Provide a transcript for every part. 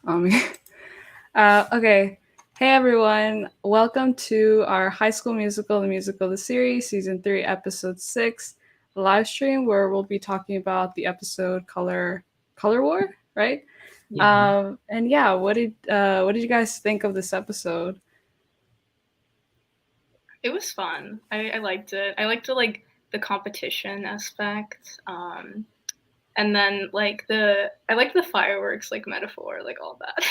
Um, okay. Hey everyone, welcome to our High School Musical, the musical, the series, season 3, episode 6, the live stream where we'll be talking about the episode Color War, right? Yeah. And yeah, what did you guys think of this episode? It was fun. I liked it. I liked the competition aspect. And then I liked the fireworks metaphor, all that.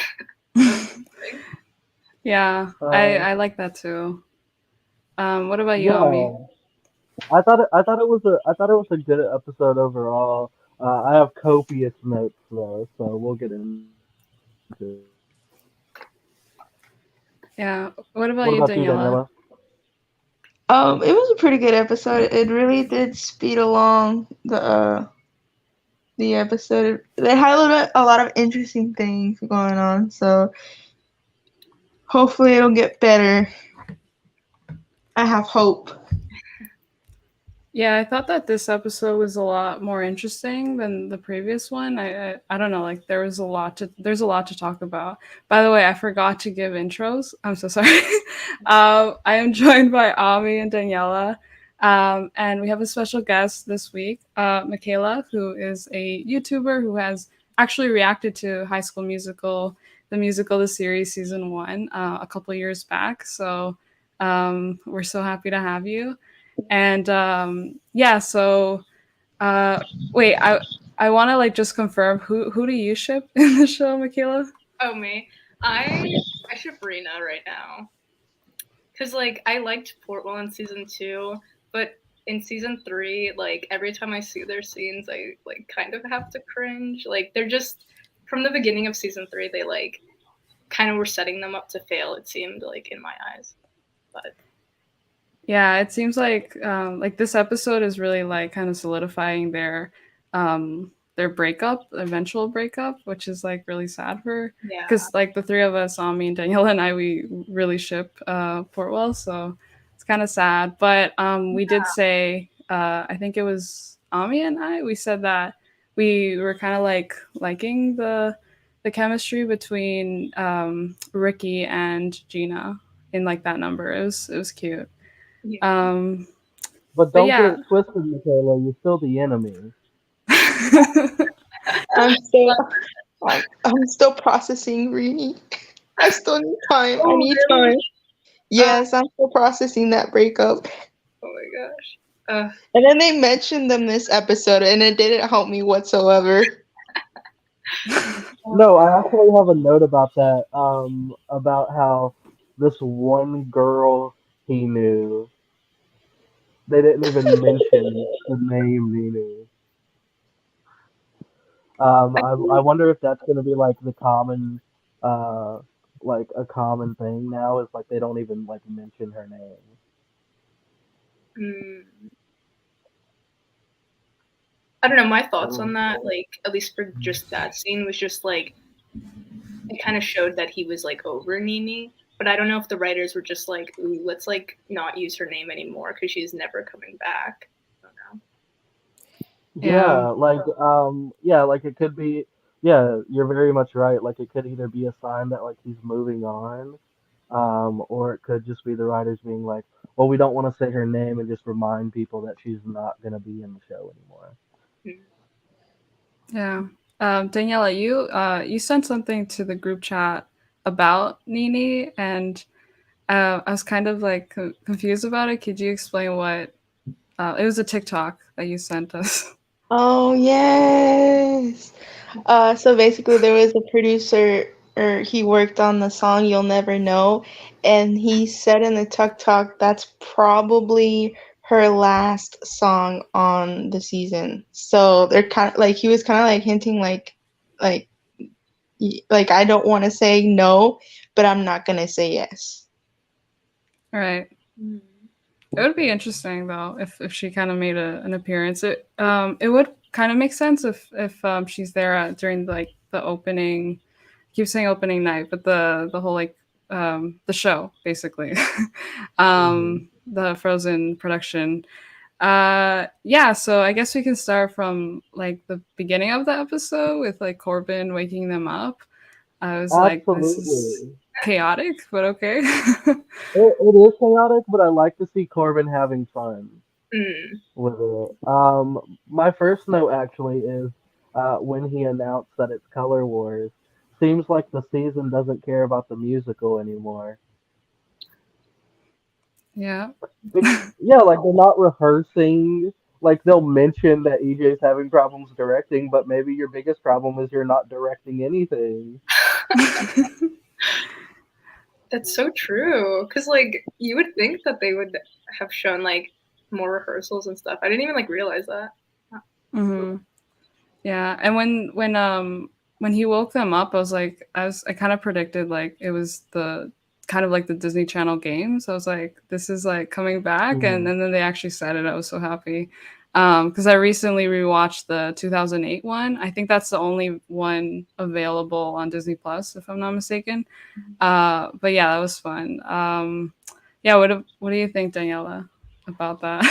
That was interesting. Yeah, I Uh, like that too. What about you, Ami? yeah, I thought it was a good episode overall. I have copious notes though, so we'll get into it. Yeah, What what about about you, you, Daniela? Daniela? It was a pretty good episode. It really did speed along the episode. They highlighted a lot of interesting things going on, so hopefully it'll get better. I have hope. Yeah, I thought that this episode was a lot more interesting than the previous one. I don't know, like there's a lot to talk about. By the way, I forgot to give intros. I'm so sorry. I am joined by Ami and Daniela, and we have a special guest this week, Michaela, who is a YouTuber who has actually reacted to High School Musical, the musical, the series, season 1, a couple years back. So we're so happy to have you. And yeah, so uh, wait, I want to like just confirm who do you ship in the show, Michaela? Oh me. I ship Rena right now. Cause I liked Portwell in season 2, but in season 3, every time I see their scenes I kind of have to cringe. They're just from the beginning of season 3 they kind of were setting them up to fail, it seemed in my eyes. But Yeah, it seems like this episode is really like kind of solidifying their breakup, eventual breakup, which is like really sad for yeah. because like the three of us, me and Danielle and I, we really ship Portwell, so it's kind of sad. But we did say, I think it was Ami and I, we said that we were kind of like liking the chemistry between Ricky and Gina in like that number. It was cute. Yeah. Um, But but don't get yeah. it twisted, Michaela. You're still the enemy. I'm still I'm still processing, Rini. I still need time. I Oh need really? time. Yes, I'm still processing that breakup. Oh my gosh. And then they mentioned them this episode, and it didn't help me whatsoever. No, I actually have a note about that. About how this one girl he knew, they didn't even mention the name Nunu. I wonder if that's gonna be like the common, uh, like a common thing now is like they don't even like mention her name. mm, I don't know. My thoughts on Um, that, at least for just that scene, was just it kind of showed that he was over Nini. But I don't know if the writers were just ooh, let's not use her name anymore because she's never coming back. I don't know. Yeah. yeah, like it could be. Yeah, you're very much right. Like it could either be a sign that like he's moving on, or it could just be the writers being like, well, we don't want to say her name and just remind people that she's not gonna be in the show anymore. Hmm. Yeah. Daniela, you sent something to the group chat about Nini, and I was kind of like confused about it. Could you explain what? It was a TikTok that you sent us. Oh yes. So basically, there was a producer, or he worked on the song "You'll Never Know," and he said in the Tuk Talk that's probably her last song on the season. So they're kind of like he was kind of like hinting like like I don't want to say no, but I'm not gonna say yes. All right. Hmm. It would be interesting though if she kind of made an appearance. It would kind of make sense if she's there during like the opening. I keep saying opening night, but the whole like the show basically, Hmm. the Frozen production. Yeah, so I guess we can start from like the beginning of the episode with like Corbin waking them up. I was like, this is Absolutely. chaotic, but okay. It is chaotic, but I like to see Corbin having fun Mm. with it. My first note actually is when he announced that it's Color Wars. Seems like the season doesn't care about the musical anymore. Yeah. Yeah, like they're not rehearsing. Like they'll mention that EJ's having problems directing, but maybe your biggest problem is you're not directing anything. That's so true. Cause like you would think that they would have shown like more rehearsals and stuff. I didn't even like realize that. hmm Yeah, and when he woke them up, I kind of predicted like it was the kind of like the Disney Channel games. I was like, this is like coming back, Mhm. and then they actually said it. I was so happy because I recently rewatched the 2008 one. I think that's the only one available on Disney Plus, if I'm not mistaken. But yeah, that was fun. Yeah, what do you think, Daniela, about that?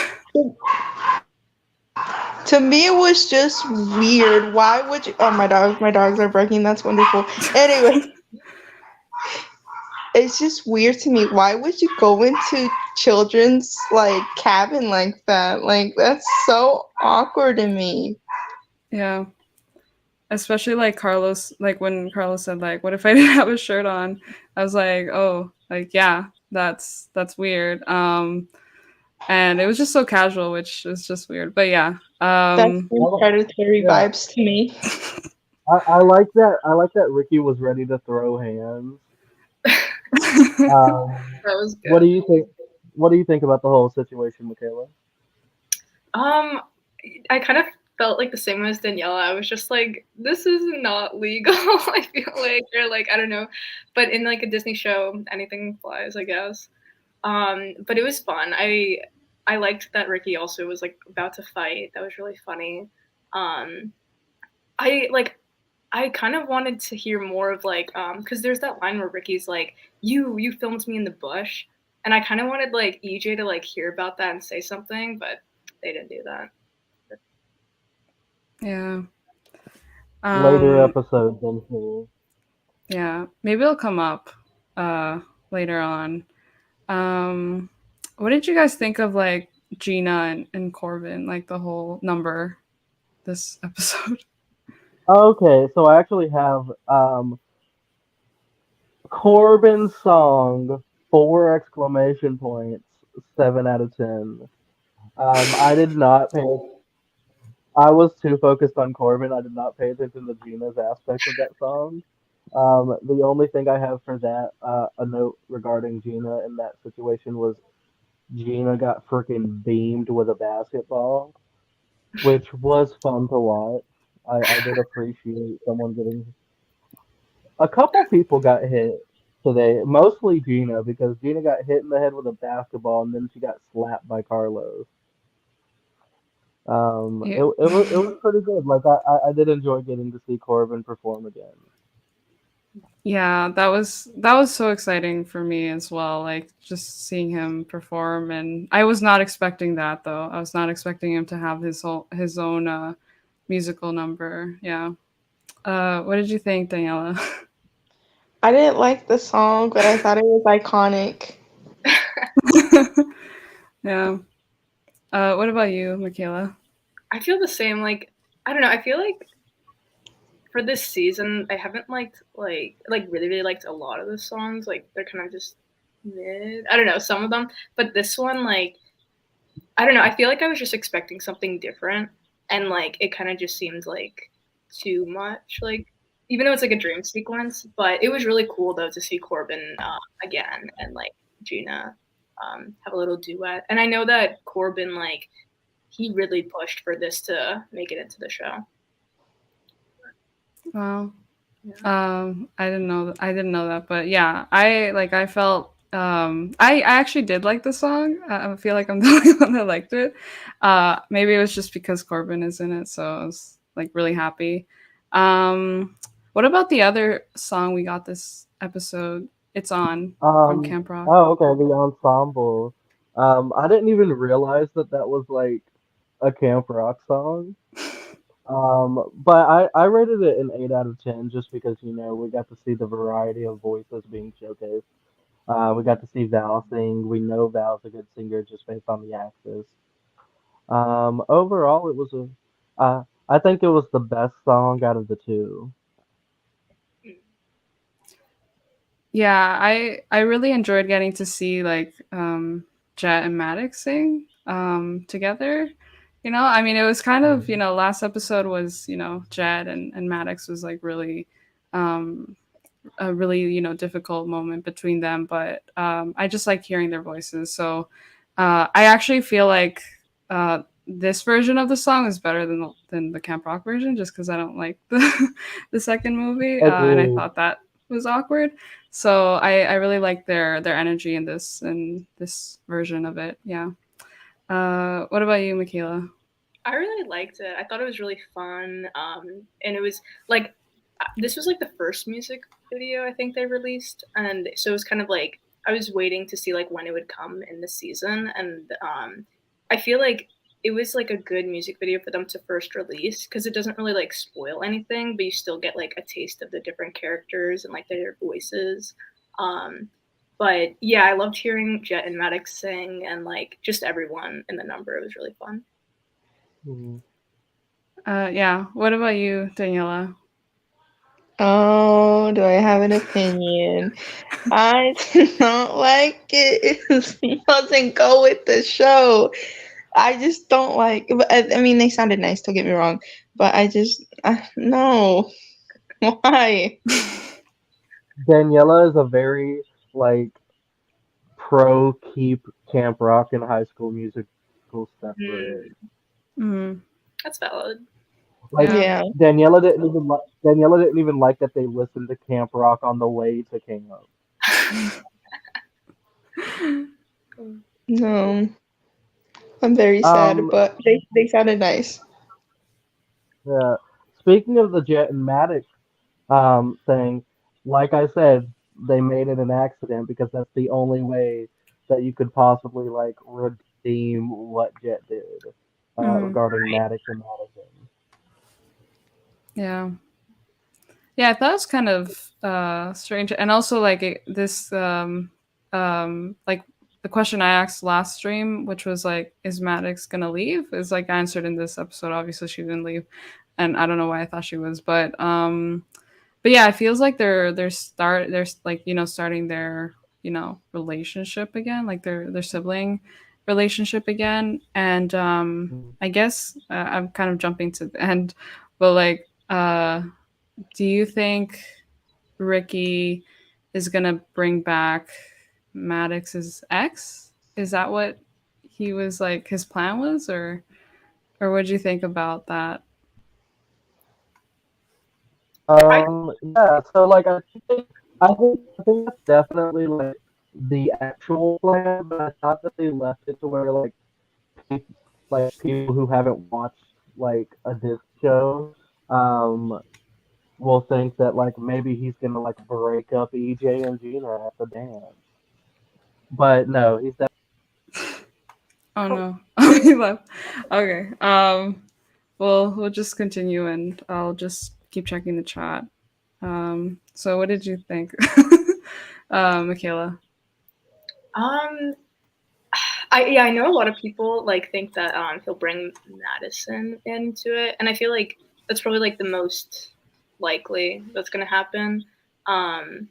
To me, it was just weird. Why would you? Oh, my dogs are barking. That's wonderful. Anyway, it's just weird to me. Why would you go into children's like cabin like that? Like that's so awkward to me. Yeah. Especially like Carlos, like when Carlos said like, "What if I didn't have a shirt on?" I was like, "Oh, like yeah, that's weird." And it was just so casual, which is just weird. But yeah, That's some Well, predatory yeah, vibes to me. I like that. I like that Ricky was ready to throw hands. Um, That was what do good. you think? What do you think about the whole situation, Michaela? Um, I kind of felt like the same way as Daniela. I was just like, this is not legal. I feel like, or like, I don't know, but in like a Disney show, anything flies, I guess. But it was fun. I liked that Ricky also was like about to fight. That was really funny. Um, I like I kind of wanted to hear more of like because there's that line where Ricky's like, you filmed me in the bush, and I kind of wanted like EJ to like hear about that and say something, but they didn't do that. yeah, Later um, episodes in here. yeah. Maybe it'll come up uh later on. Um, what did you guys think of like Gina and Corbin, like the whole number this episode? Okay, so I actually have Corbin's song, four exclamation points, 7 out of 10. I did not pay. I was too focused on Corbin. I did not pay attention to Gina's aspect of that song. The only thing I have for that, a note regarding Gina in that situation was Gina got freaking beamed with a basketball, which was fun to watch. I did appreciate someone getting. A couple people got hit today, mostly Gina, because Gina got hit in the head with a basketball and then she got slapped by Carlos. Yeah. It was pretty good. Like I did enjoy getting to see Corbin perform again. Yeah, that was so exciting for me as well. Like just seeing him perform, and I was not expecting that though. I was not expecting him to have his own musical number. Yeah. What did you think, Daniela? I didn't like the song, but I thought it was iconic. Yeah. What about you, Michaela? I feel the same. Like I don't know. I feel like for this season, I haven't liked really liked a lot of the songs. Like they're kind of just mid. I don't know some of them, but this one like I don't know. I feel like I was just expecting something different, and like it kind of just seemed like too much. Like even though it's like a dream sequence, but it was really cool though to see Corbin again and like Gina have a little duet. And I know that Corbin like he really pushed for this to make it into the show. Wow. Yeah. I didn't know that, but yeah, I felt I actually did like the song. I feel like I'm the only one that liked it. Maybe it was just because Corbin is in it, so I was like really happy. What about the other song we got this episode? It's on from Camp Rock. Oh, okay, the ensemble. I didn't even realize that that was like a Camp Rock song. But I rated it an 8 out of 10 just because we got to see the variety of voices being showcased. We got to see Val sing. We know Val's a good singer just based on the actress. Overall, it was I think it was the best song out of the two. Yeah, I really enjoyed getting to see like Jet and Maddox sing together. I mean, it was kind of, Mhm. last episode was, Jet and Maddox was like really um a really, difficult moment between them, but I just like hearing their voices. So I actually feel like this version of the song is better than the Camp Rock version, just because I don't like the second movie, and I Agreed. thought that was awkward. So I really like their energy in this version of it. Yeah. What about you, Michaela? I really liked it. I thought it was really fun. And it was like this was like the first music video I think they released, and so it was kind of like I was waiting to see like when it would come in the season, and I feel like it was like a good music video for them to first release because it doesn't really like spoil anything, but you still get like a taste of the different characters and like their voices. Um, but yeah, I loved hearing Jet and Maddox sing, and like just everyone in the number. It was really fun. Mhm. Yeah. What about you, Daniela? Oh, do I have an opinion? I did not like it. It doesn't go with the show. I just don't like. But I mean, they sounded nice. Don't get me wrong, but no. Why? Daniela is a very like pro keep Camp Rock and High School Musical separate. Mm, Mhm. that's valid. Like Yeah. Yeah. Daniela didn't even like that they listened to Camp Rock on the way to camp. No. I'm very sad, Um, but they sounded nice. yeah. Speaking of the Jet and Maddox thing, like I said, they made it an accident because that's the only way that you could possibly like redeem what Jet did Mhm. regarding Maddox and Madison. Yeah. Yeah, I thought it was kind of strange, and also like this like the question I asked last stream, which was like, is Maddox gonna leave? Is like answered in this episode. Obviously, she didn't leave, and I don't know why I thought she was, but yeah, it feels like they're like starting their relationship again, like their sibling relationship again, and I guess I'm kind of jumping to the end, but like do you think Ricky is gonna bring back Maddox's ex? Is that what he was like his plan was, or what do you think about that? I Yeah. So like I think that's definitely like the actual plan, but I thought that they left it to where pe- like people who haven't watched like a disc show um will think that like maybe he's gonna like break up EJ and Gina at the dance. But no, he's Oh no, he left. Okay. Well, we'll just continue, and I'll just keep checking the chat. So what did you think, Michaela? um I know a lot of people like think that he'll bring Madison into it, and I feel like that's probably like the most likely that's gonna happen. Um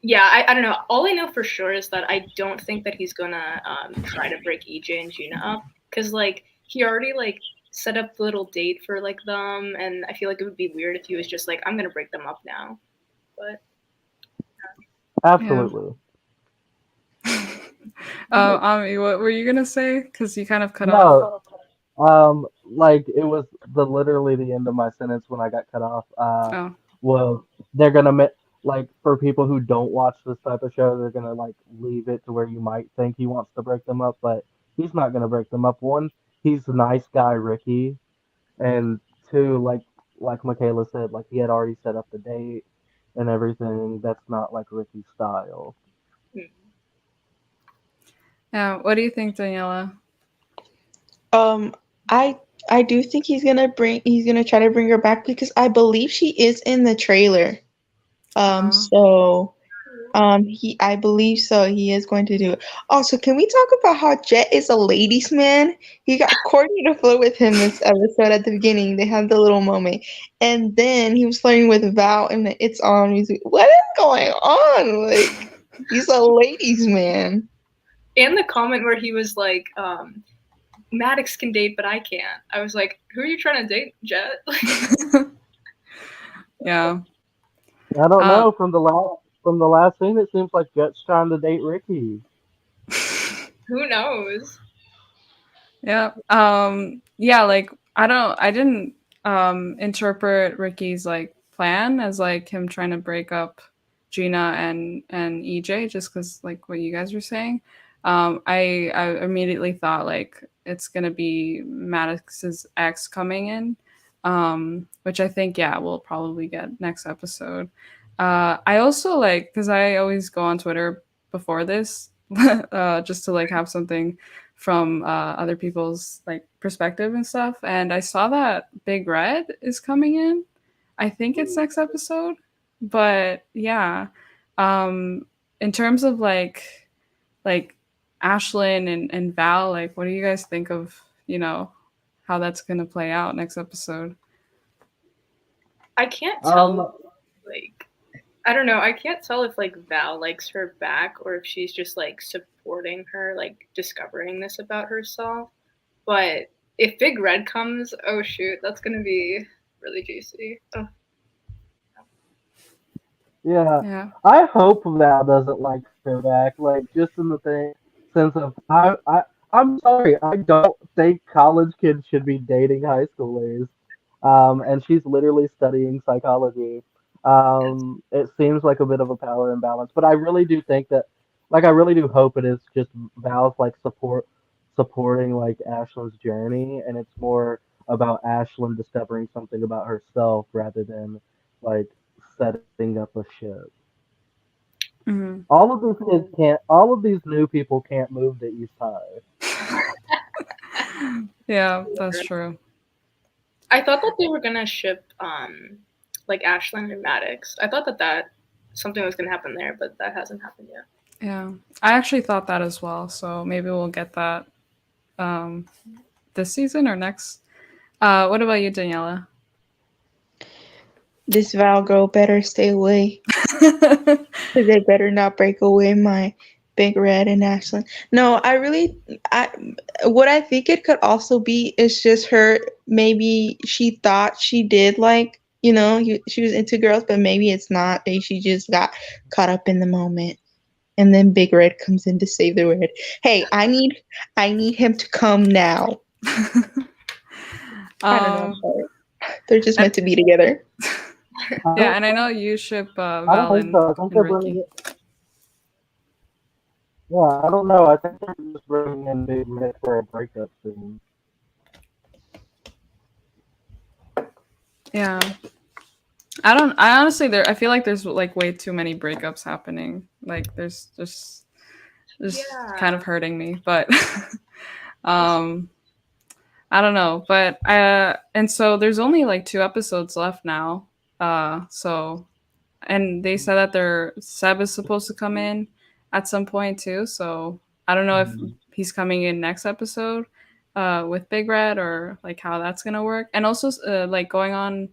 yeah, I don't know. All I know for sure is that I don't think that he's gonna try to break EJ and Gina up because like he already like set up the little date for like them, and I feel like it would be weird if he was just like I'm gonna break them up now. But Yeah. absolutely Ami, what were you gonna say? Because you kind of cut off. no. Like it was literally the end of my sentence when I got cut off. Oh. Well, they're gonna like for people who don't watch this type of show, they're gonna like leave it to where you might think he wants to break them up, but he's not gonna break them up. One, he's a nice guy, Ricky, and two, like Michaela said, like he had already set up the date and everything. That's not like Ricky's style. Yeah. What do you think, Daniela? I I do think he's gonna try to bring her back because I believe she is in the trailer. Uh, So I believe so. He is going to do it. Also, can we talk about how Jet is a ladies' man? He got Courtney to flirt with him this episode at the beginning. They had the little moment, and then he was flirting with Val in the "It's On" music. What is going on? Like, he's a ladies' man. And the comment where he was like, Maddox can date, but I can't. I was like, who are you trying to date, Jet? yeah. I don't Um, know. From the last scene, it seems like Jet's trying to date Ricky. Who knows? yeah. Yeah. Like I didn't interpret Ricky's like plan as like him trying to break up Gina and EJ just because like what you guys were saying. I immediately thought like it's gonna be Maddox's ex coming in, which I think yeah we'll probably get next episode. I also like because I always go on Twitter before this just to like have something from other people's like perspective and stuff. And I saw that Big Red is coming in. I think it's next episode, but yeah. Um, in terms of like Ashlyn and Val, like what do you guys think of how that's gonna play out next episode? I can't Um, tell, like, I don't know. I can't tell if, like, Val likes her back or if she's just, like, supporting her, like, discovering this about herself. But if Big Red comes, oh, shoot, that's going to be really juicy. Oh. yeah, Yeah. I hope Val doesn't like her back. Like just in the sense of I'm sorry, I don't think college kids should be dating high schoolers. And she's literally studying psychology. It seems like a bit of a power imbalance, but I really do think that, like, I really do hope it is just Val's like supporting like Ashlyn's journey, and it's more about Ashlyn discovering something about herself rather than like setting up a ship. Hmm. All of these kids can't. All of these new people can't move to East High. Yeah, that's true. I thought that they were going to ship, like, Ashlyn and Maddox. I thought that something was going to happen there, but that hasn't happened yet. Yeah, I actually thought that as well. So maybe we'll get that um, this season or next. What about you, Daniela? This Val girl better stay away. They better not break away my Big Red and Ashlyn. No, I what I think it could also be is just her. Maybe she thought she did like she was into girls, but maybe it's not. Maybe she just got caught up in the moment, and then Big Red comes in to save the red. Hey, I need him to come now. I don't know. I'm um, sorry. They're just and, meant to be together. yeah, and I know you ship I don't Val think so. I think and they're bringing Ricky. it. Yeah, I don't know. I think they're just bringing in Big Red for a breakup soon. Yeah, I don't. I honestly, I feel like there's like way too many breakups happening. Like there's just kind Yeah. of hurting me, but um, I don't know. But and so there's only like 2 episodes left now. So and they said that their Seb is supposed to come in at some point too. So I don't know if he's coming in next episode with Big Red or like how that's gonna work. And also like going on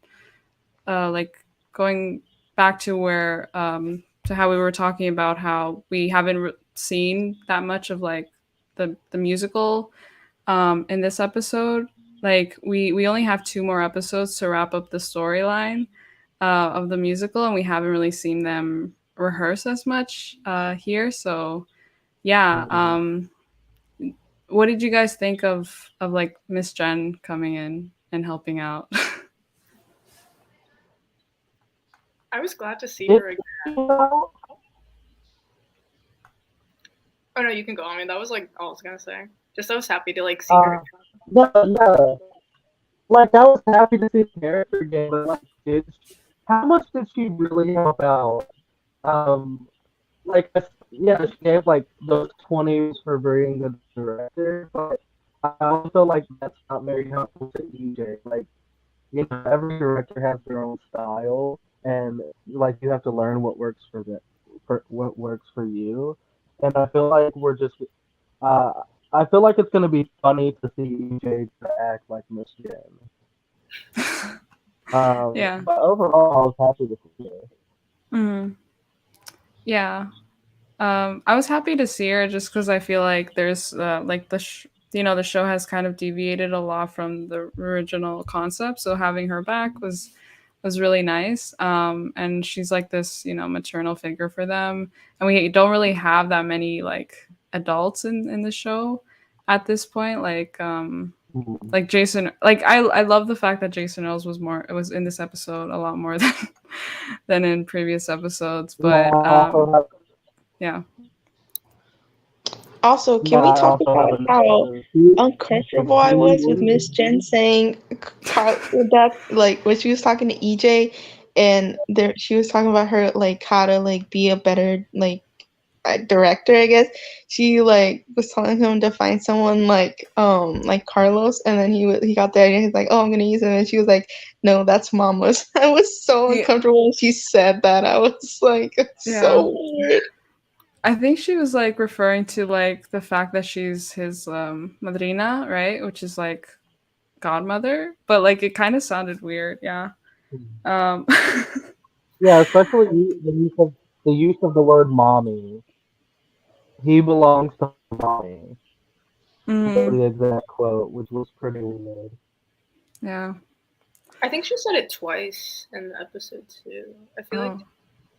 like going back to where to how we were talking about how we haven't seen that much of like the musical in this episode. Like we only have 2 more episodes to wrap up the storyline of the musical, and we haven't really seen them rehearse as much here. So yeah, what did you guys think of like Miss Jenn coming in and helping out? I was glad to see It, her again. you know, Oh, no, you can go. I mean, that was, like, all I was going to say. Just I was happy to, like, see her uh, again. yeah. Like I was happy to see the character again, but like, how much did she really help out? Um, like, yeah, she gave like those 20s for being the director, but I also feel like that's not very helpful to EJ. Like, every director has their own style, and like you have to learn what works for what works for you. And I feel like uh, I feel like it's gonna be funny to see EJ to act like Miss Jen. Yeah. But overall, I was happy to see her. Mhm. Yeah. I was happy to see her just because I feel like there's like the show has kind of deviated a lot from the original concept. So having her back was really nice. And she's like this maternal figure for them, and we don't really have that many like adults in the show at this point. Mhm. Like Jason, like I love the fact that Jason Earls was in this episode a lot more than in previous episodes. Yeah, But I also have yeah. Also, yeah, can we I talk also have about a how note. He uncomfortable I was with really Miss Jen saying that, like, when she was talking to EJ, and there she was talking about her like how to like be a better director, I guess. She like was telling him to find someone like Carlos, and then he got the idea. He's like, "Oh, I'm gonna use him," and she was like, "No, that's Mama's." I was so Yeah. uncomfortable when she said that. I was like, it's Yeah. so weird. I think she was like referring to like the fact that she's his madrina, right? Which is like godmother, but like it kind of sounded weird. Yeah. Um yeah, especially the use of the word mommy. He belongs to mommy. mhm, The exact quote, which was pretty weird. yeah. I think she said it twice in the episode too. I feel like Oh.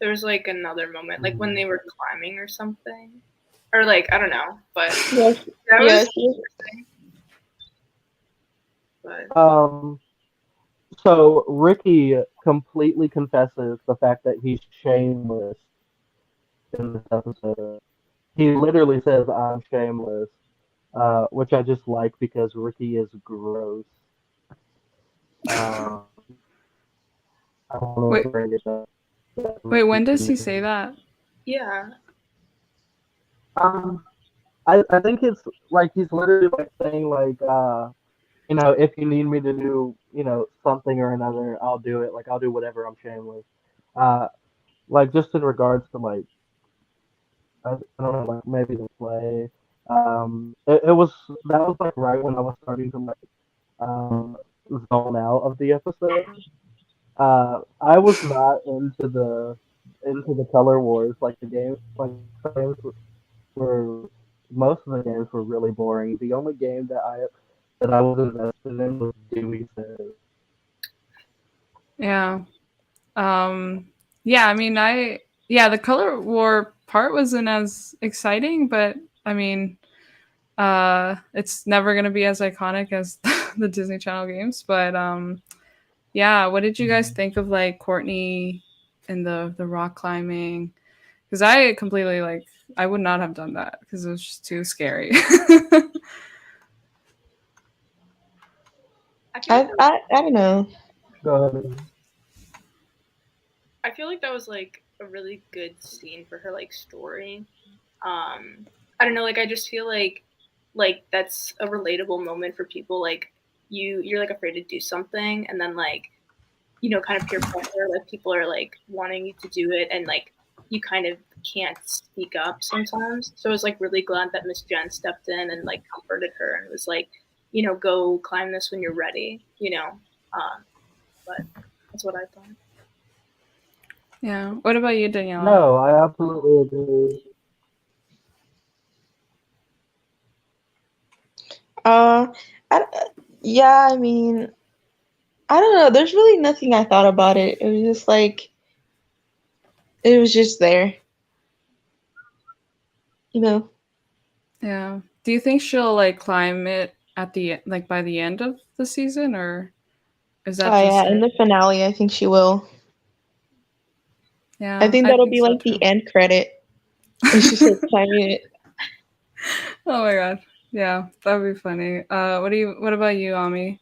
there was like another moment, like when Mhm. they were climbing or something, or like I don't know, but Yes, that yes, was yes. interesting. But Um, so Ricky completely confesses the fact that he's shameless in this episode. He literally says, "I'm shameless," which I just like because Ricky is gross. Um, I don't know Wait, if bring it up. wait, when does he say that? yeah, Um, I think it's like he's literally like saying like if you need me to do something or another, I'll do it. Like I'll do whatever. I'm shameless. Uh, like just in regards to like I don't know, like maybe the play. It was that was like right when I was starting to like um zone out of the episode. I was not into the color wars. Like the game, like games were most of the games were really boring. The only game that I was invested in was Dewey Says. Yeah. Um yeah, I mean the color war part wasn't as exciting, but I mean it's never going to be as iconic as the Disney Channel games, but yeah, what did you guys think of like Courtney and the rock climbing? Because I completely like I would not have done that because it was just too scary. I feel like I don't know. Go ahead. I feel like that was like a really good scene for her like story. I don't know, like I just feel like that's a relatable moment for people like you're like afraid to do something and then like kind of peer pressure, like people are like wanting you to do it and like you kind of can't speak up sometimes. So I was like really glad that Miss Jen stepped in and like comforted her and was like, go climb this when you're ready. But that's what I thought. Yeah. What about you, Daniela? No, I absolutely agree. Uh, I, yeah, I mean, I don't know. There's really nothing I thought about it. It was just like it was just there, you know. Yeah. Do you think she'll like climb it at the like by the end of the season, or is that Oh yeah, just in it? the finale, I think she will. I Yeah, think I that'll think be so like the too. end credit. And she said climbing it. Oh my god. Yeah, that would be funny. What about you, Ami?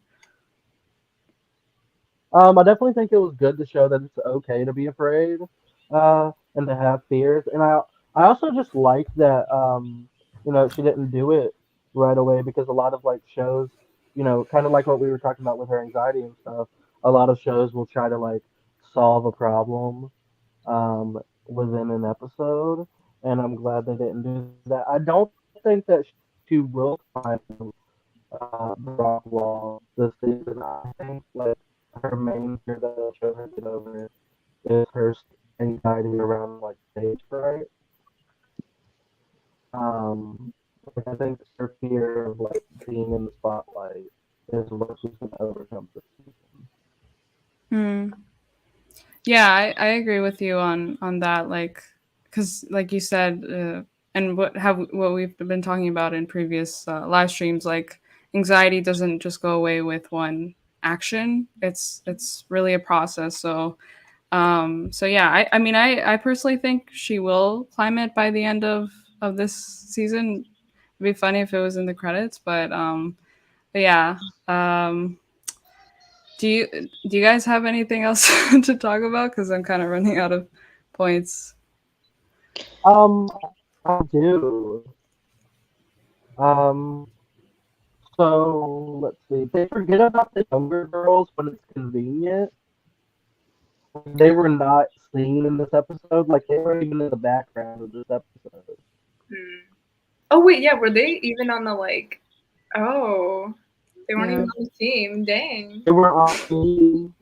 I definitely think it was good to show that it's okay to be afraid, and to have fears. And I also just like that, she didn't do it. right away because a lot of like shows, kind of like what we were talking about with her anxiety and stuff. A lot of shows will try to like solve a problem within an episode, and I'm glad they didn't do that. I don't think that she will climb the rock wall this season. I think like her main fear that they'll show her get over is her anxiety around like stage fright. Um, like I think her fear of like being in the spotlight is what she's gonna overcome this season. Hmm. Yeah, I agree with you on that. Like, because like you said, and what we've been talking about in previous live streams, like anxiety doesn't just go away with one action. It's really a process. So yeah, I mean, I personally think she will climb it by the end of this season. It'd be funny if it was in the credits, but yeah. Um, do you guys have anything else to talk about? Because I'm kind of running out of points. Um, I do. Um, so let's see. They forget about the younger girls when it's convenient. They were not seen in this episode. Like they weren't even in the background of this episode. Hmm. Oh wait, yeah, were they even on the like? Oh, they weren't Yeah, even on the team. Dang. They were on team.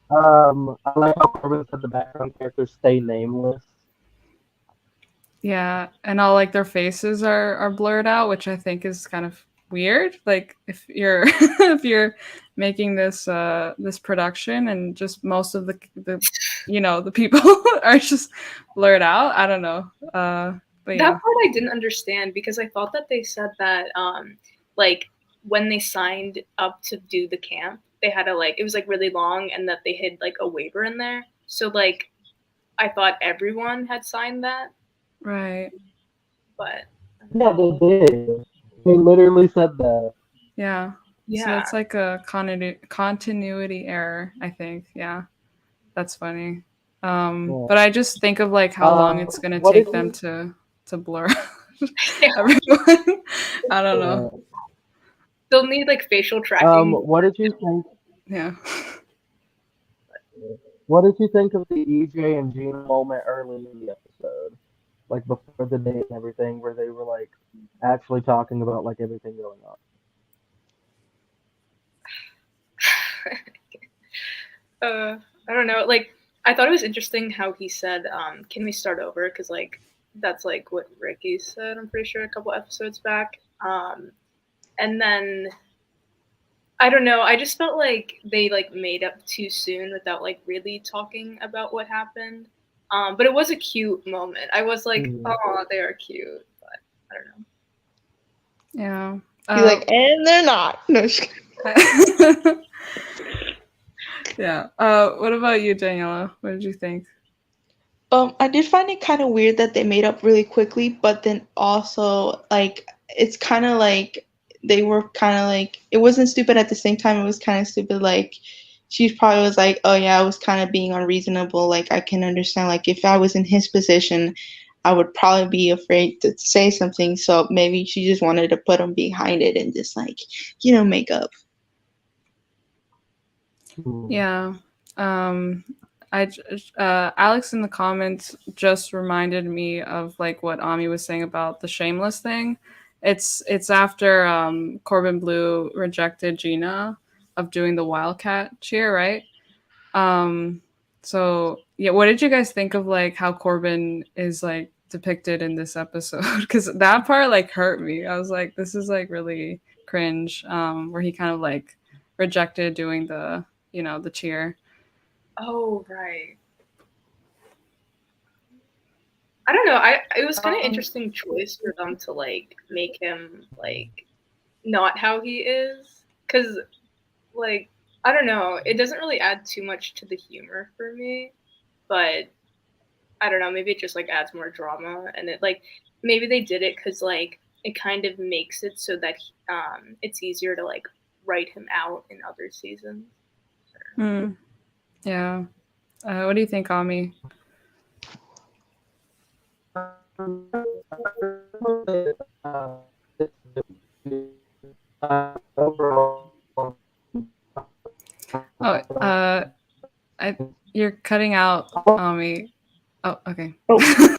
I like how Corbin said the background characters stay nameless. yeah, and all like their faces are blurred out, which I think is kind of weird. Like if you're if you're making this production and just most of the the people are just blurred out. I don't know. But That yeah, part I didn't understand because I thought that they said that like when they signed up to do the camp, they had to like it was like really long and that they had like a waiver in there. So like I thought everyone had signed that, right. but Yeah, they did. They literally said that. Yeah. So yeah. it's like a continuity error, I think. Yeah. That's funny. Yeah. But I just think of like how long it's gonna What did take them you? to blur Yeah. everyone. I don't know. Uh, They'll need like facial tracking. what did you think? Yeah. What did you think of the EJ and Gina moment early in the episode, like before the date and everything, where they were like actually talking about like everything going on? I don't know. Like, I thought it was interesting how he said, "Can we start over?" Because like that's like what Ricky said. I'm pretty sure a couple episodes back. And then I don't know. I just felt like they like made up too soon without like really talking about what happened. But it was a cute moment. I was like, Mhm. "Oh, they are cute," but I don't know. Yeah. He's like, and they're not. No, just Yeah. What about you, Daniela? What did you think? I did find it kind of weird that they made up really quickly, but then also like it's kind of like they were kind of like it wasn't stupid at the same time. It was kind of stupid. Like she probably was like, "Oh yeah, I was kind of being unreasonable." Like I can understand. Like if I was in his position, I would probably be afraid to say something. So maybe she just wanted to put him behind it and just like make up. Mhm. Yeah. Um, Alex in the comments just reminded me of like what Ami was saying about the shameless thing. It's after Corbin Bleu rejected Gina of doing the Wildcat cheer, right? Um, so yeah, what did you guys think of like how Corbin is like depicted in this episode? Because that part like hurt me. I was like, this is like really cringe. Where he kind of like rejected doing the cheer. Oh right. I don't know. It was kind of Um, interesting choice for them to like make him like not how he is, because like I don't know. It doesn't really add too much to the humor for me, but I don't know. Maybe it just like adds more drama, and it like maybe they did it because like it kind of makes it so that it's easier to like write him out in other seasons. Hmm. Yeah. What do you think, Ami? overall, Oh, I you're cutting out on me. Oh, okay. Oh,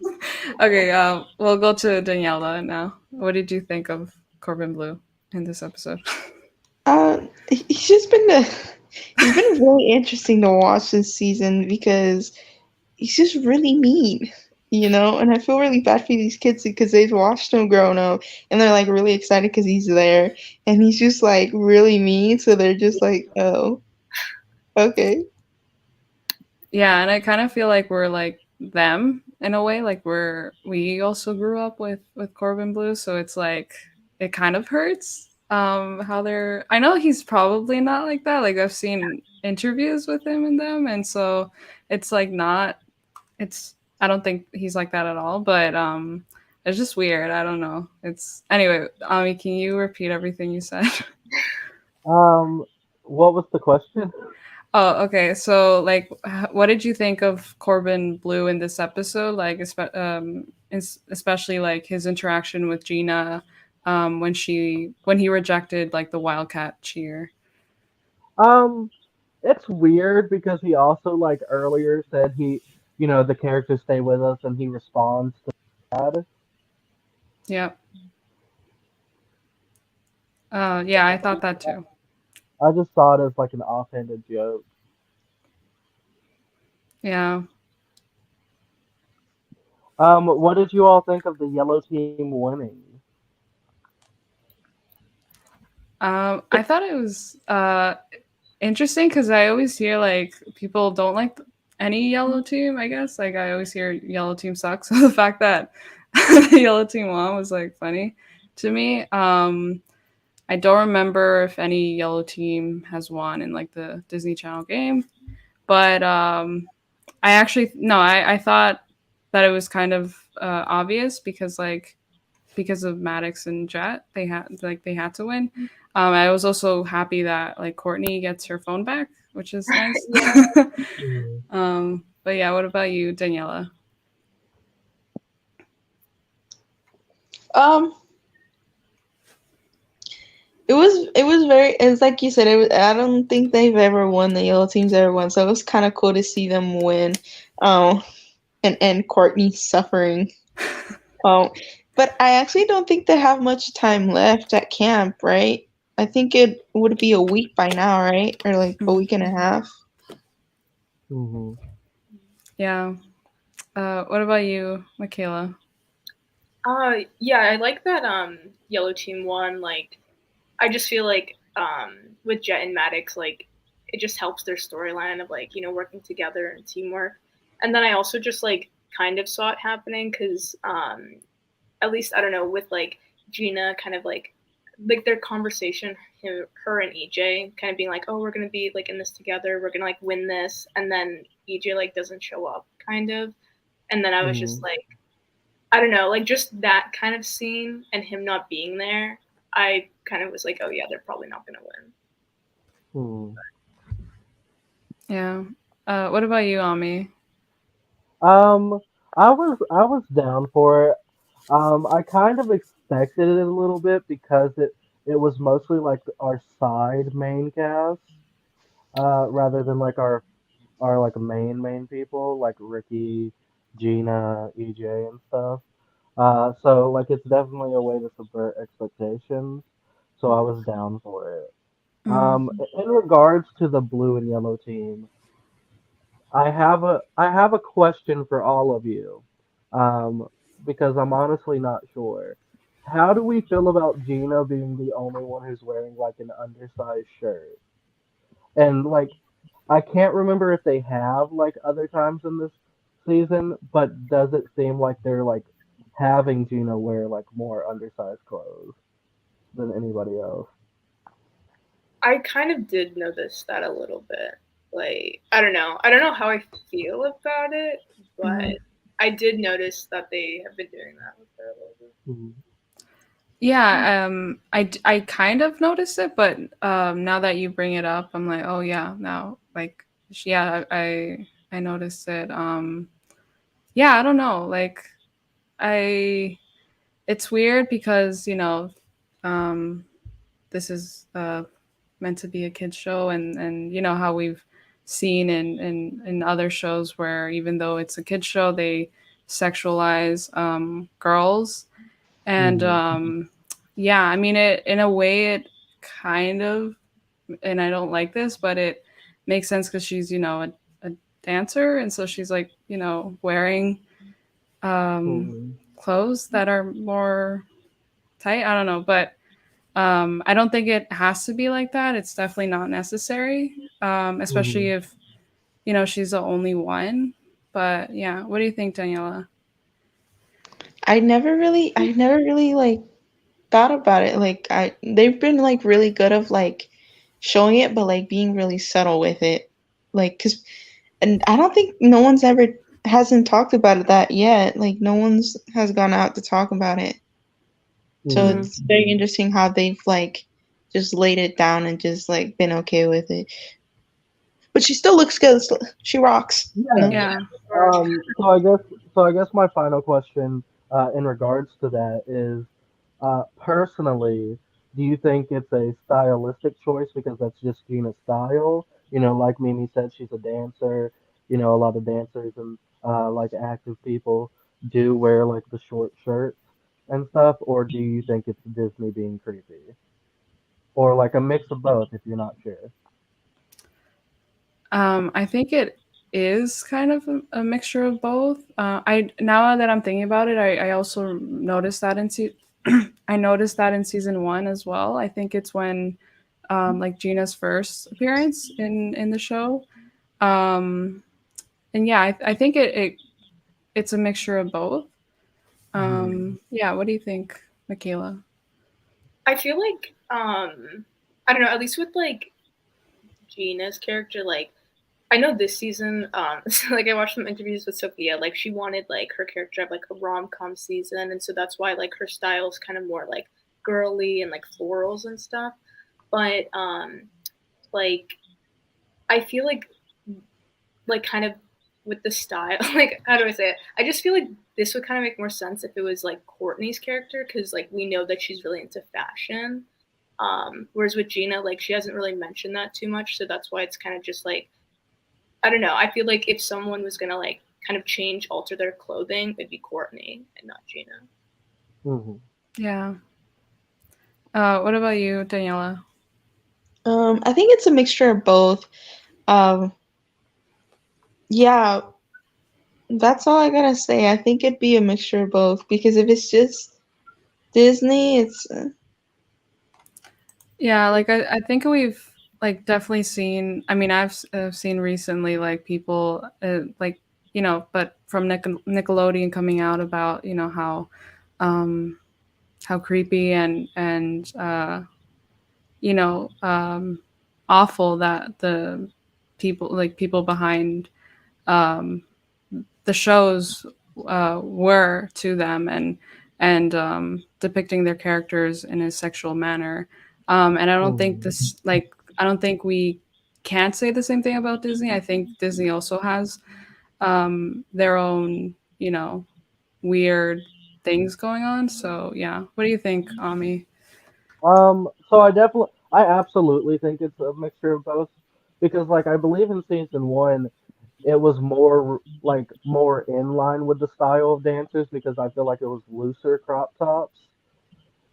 Okay, we'll go to Daniela now. What did you think of Corbin Bleu in this episode? he's just been he's been really interesting to watch this season because he's just really mean, you know. And I feel really bad for these kids because they've watched him growing up, and they're like really excited because he's there, and he's just like really mean. So they're just like, oh, okay. Yeah, and I kind of feel like we're like them in a way. Like we also grew up with Corbin Bleu, so it's like it kind of hurts. How they're. I know he's probably not like that. Like I've seen interviews with him and them, and so it's like not. It's. I don't think he's like that at all. But it's just weird. I don't know. It's anyway. Ami, can you repeat everything you said? um, what was the question? Oh, okay. So, like, what did you think of Corbin Bleu in this episode? Like, especially like his interaction with Gina, when he rejected like the Wildcat cheer. Um, it's weird because he also like earlier said the characters stay with us, and he responds to that. Yep. Yeah, I thought that too. I just saw it as like an offhanded joke. Yeah. What did you all think of the yellow team winning? I thought it was interesting because I always hear like people don't like any yellow team. I guess like I always hear yellow team sucks. So the fact that the yellow team won was like funny to me. I don't remember if any yellow team has won in like the Disney Channel game, but I actually no, I thought that it was kind of obvious because of Maddox and Jet, they had to win. I was also happy that like Courtney gets her phone back, which is nice. Yeah. Mm. But yeah, what about you, Daniela? Um, it was very it's like you said, I don't think they've ever won, the yellow team's ever won, so it was kind of cool to see them win. Um, and Courtney suffering. Um, but I actually don't think they have much time left at camp, right? I think it would be a week by now, right? Or like a week and a half. Hmm. Yeah. What about you, Michaela? Yeah, I like that yellow team won. Like I just feel like with Jet and Maddox, like it just helps their storyline of like, working together and teamwork. And then I also just like kind of saw it happening because at least I don't know, with like Gina kind of like their conversation, her and EJ kind of being like, oh, we're gonna be like in this together, we're gonna like win this, and then EJ like doesn't show up kind of. And then I was Hmm. just like, I don't know, like just that kind of scene and him not being there, I kind of was like, oh yeah, they're probably not gonna win. Hmm. Yeah. What about you, Ami? Um, I was down for it. I kind of expected it a little bit because it was mostly like our side main cast, rather than like our like main people like Ricky, Gina, EJ, and stuff. So like it's definitely a way to subvert expectations. So I was down for it. Mm. In regards to the blue and yellow team, I have a question for all of you, um, because I'm honestly not sure. How do we feel about Gina being the only one who's wearing like an undersized shirt? And like I can't remember if they have like other times in this season, but does it seem like they're like having Gina wear like more undersized clothes than anybody else? I kind of did notice that a little bit. Like, I don't know how I feel about it, Mhm. but I did notice that they have been doing that with her a little bit. Mhm. Yeah, I kind of noticed it, but now that you bring it up, I'm like, oh yeah, now like yeah, I noticed it. Yeah, I don't know, like I it's weird because um, this is meant to be a kids show, and you know how we've seen in other shows where even though it's a kids show, they sexualize girls, and Hmm. yeah, I mean it in a way it kind of, and I don't like this, but it makes sense because she's a dancer, and so she's like wearing um, Hmm. clothes that are more tight. I don't know, but I don't think it has to be like that. It's definitely not necessary, especially Hmm. if she's the only one. But yeah, what do you think, Daniela? I never really like thought about it. Like they've been like really good of like showing it, but like being really subtle with it. Like, cause, and I don't think no one's ever hasn't talked about it that yet. Like no one's has gone out to talk about it. So Hmm. Hmm. it's very interesting how they've like just laid it down and just like been okay with it. But she still looks good. She rocks. Yeah. No. Yeah, Yeah. of course. I guess my final question in regards to that is, personally, do you think it's a stylistic choice because that's just Gina's style? You know, like Mimi said, she's a dancer. You know, a lot of dancers and like active people do wear like the short shirts and stuff. Or do you think it's Disney being creepy, or like a mix of both? If you're not sure. I think it is kind of a mixture of both. I now that I'm thinking about it, I also noticed that I noticed that in season one as well. I think it's when like Gina's first appearance in the show. Um, and yeah, I think it's a mixture of both. Hmm. Yeah, what do you think, Michaela? I feel like I don't know, at least with like Gina's character, like I know this season, so, like I watched some interviews with Sophia, like she wanted like her character to have like a rom com season, and so that's why like her style is kind of more like girly and like florals and stuff. But like I feel like kind of with the style, like how do I say it? I just feel like this would kind of make more sense if it was like Courtney's character, because like we know that she's really into fashion. Whereas with Gina, like she hasn't really mentioned that too much, so that's why it's kind of just like I don't know. I feel like if someone was gonna like kind of change, alter their clothing, it'd be Courtney and not Gina. Hmm. Yeah. What about you, Daniela? I think it's a mixture of both. Um, yeah, that's all I gotta say. I think it'd be a mixture of both because if it's just Disney, it's Yeah, like I think we've like definitely seen. I mean, I've seen recently like people like but from Nickelodeon coming out about um, how creepy and you know awful that the people behind um, the shows were to them and depicting their characters in a sexual manner. And Hmm. I don't think we can't say the same thing about Disney. I think Disney also has their own, weird things going on. So yeah, what do you think, Ami? I absolutely think it's a mixture of both because, like, I believe in season one, it was more like more in line with the style of dancers because I feel like it was looser crop tops.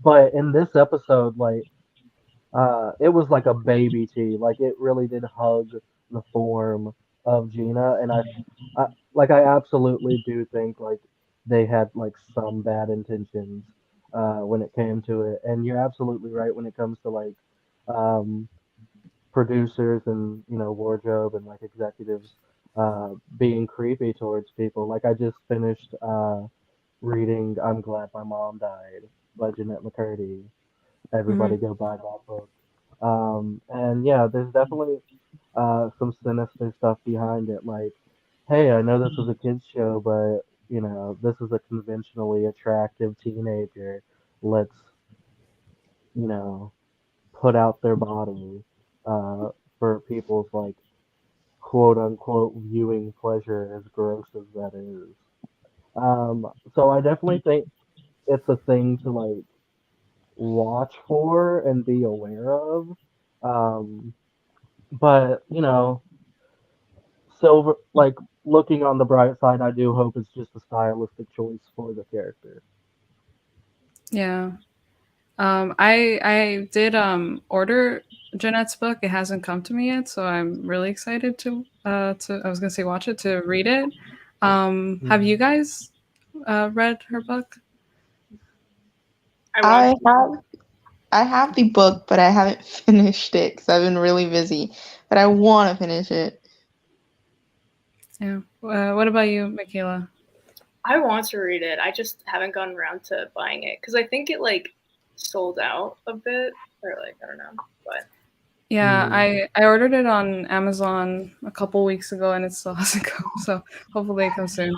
But in this episode, like, it was like a baby tee. Like, it really did hug the form of Gina, and I absolutely do think like they had like some bad intentions when it came to it. And you're absolutely right when it comes to like um, producers and wardrobe and like executives being creepy towards people. Like I just finished reading "I'm Glad My Mom Died" by Jeanette McCurdy. Everybody Hmm. go buy that book. And yeah, there's definitely some sinister stuff behind it. Like, hey, I know this is a kids show, but this is a conventionally attractive teenager. Let's you know put out their body for people's like quote unquote viewing pleasure, as gross as that is. So I definitely think it's a thing to like watch for and be aware of. Um, but Silver, like looking on the bright side, I do hope it's just a stylistic choice for the character. Yeah. I did order Jeanette's book. It hasn't come to me yet, so I'm really excited to I was gonna say watch it, to read it. Have you Mhm. guys read her book? I want. I have I have the book, but I haven't finished it because I've been really busy. But I want to finish it. Yeah. What about you, Michaela? I want to read it. I just haven't gotten around to buying it because I think it like sold out a bit, or like I don't know, but Yeah, Mhm. I ordered it on Amazon a couple weeks ago and it still hasn't come. So hopefully it comes soon.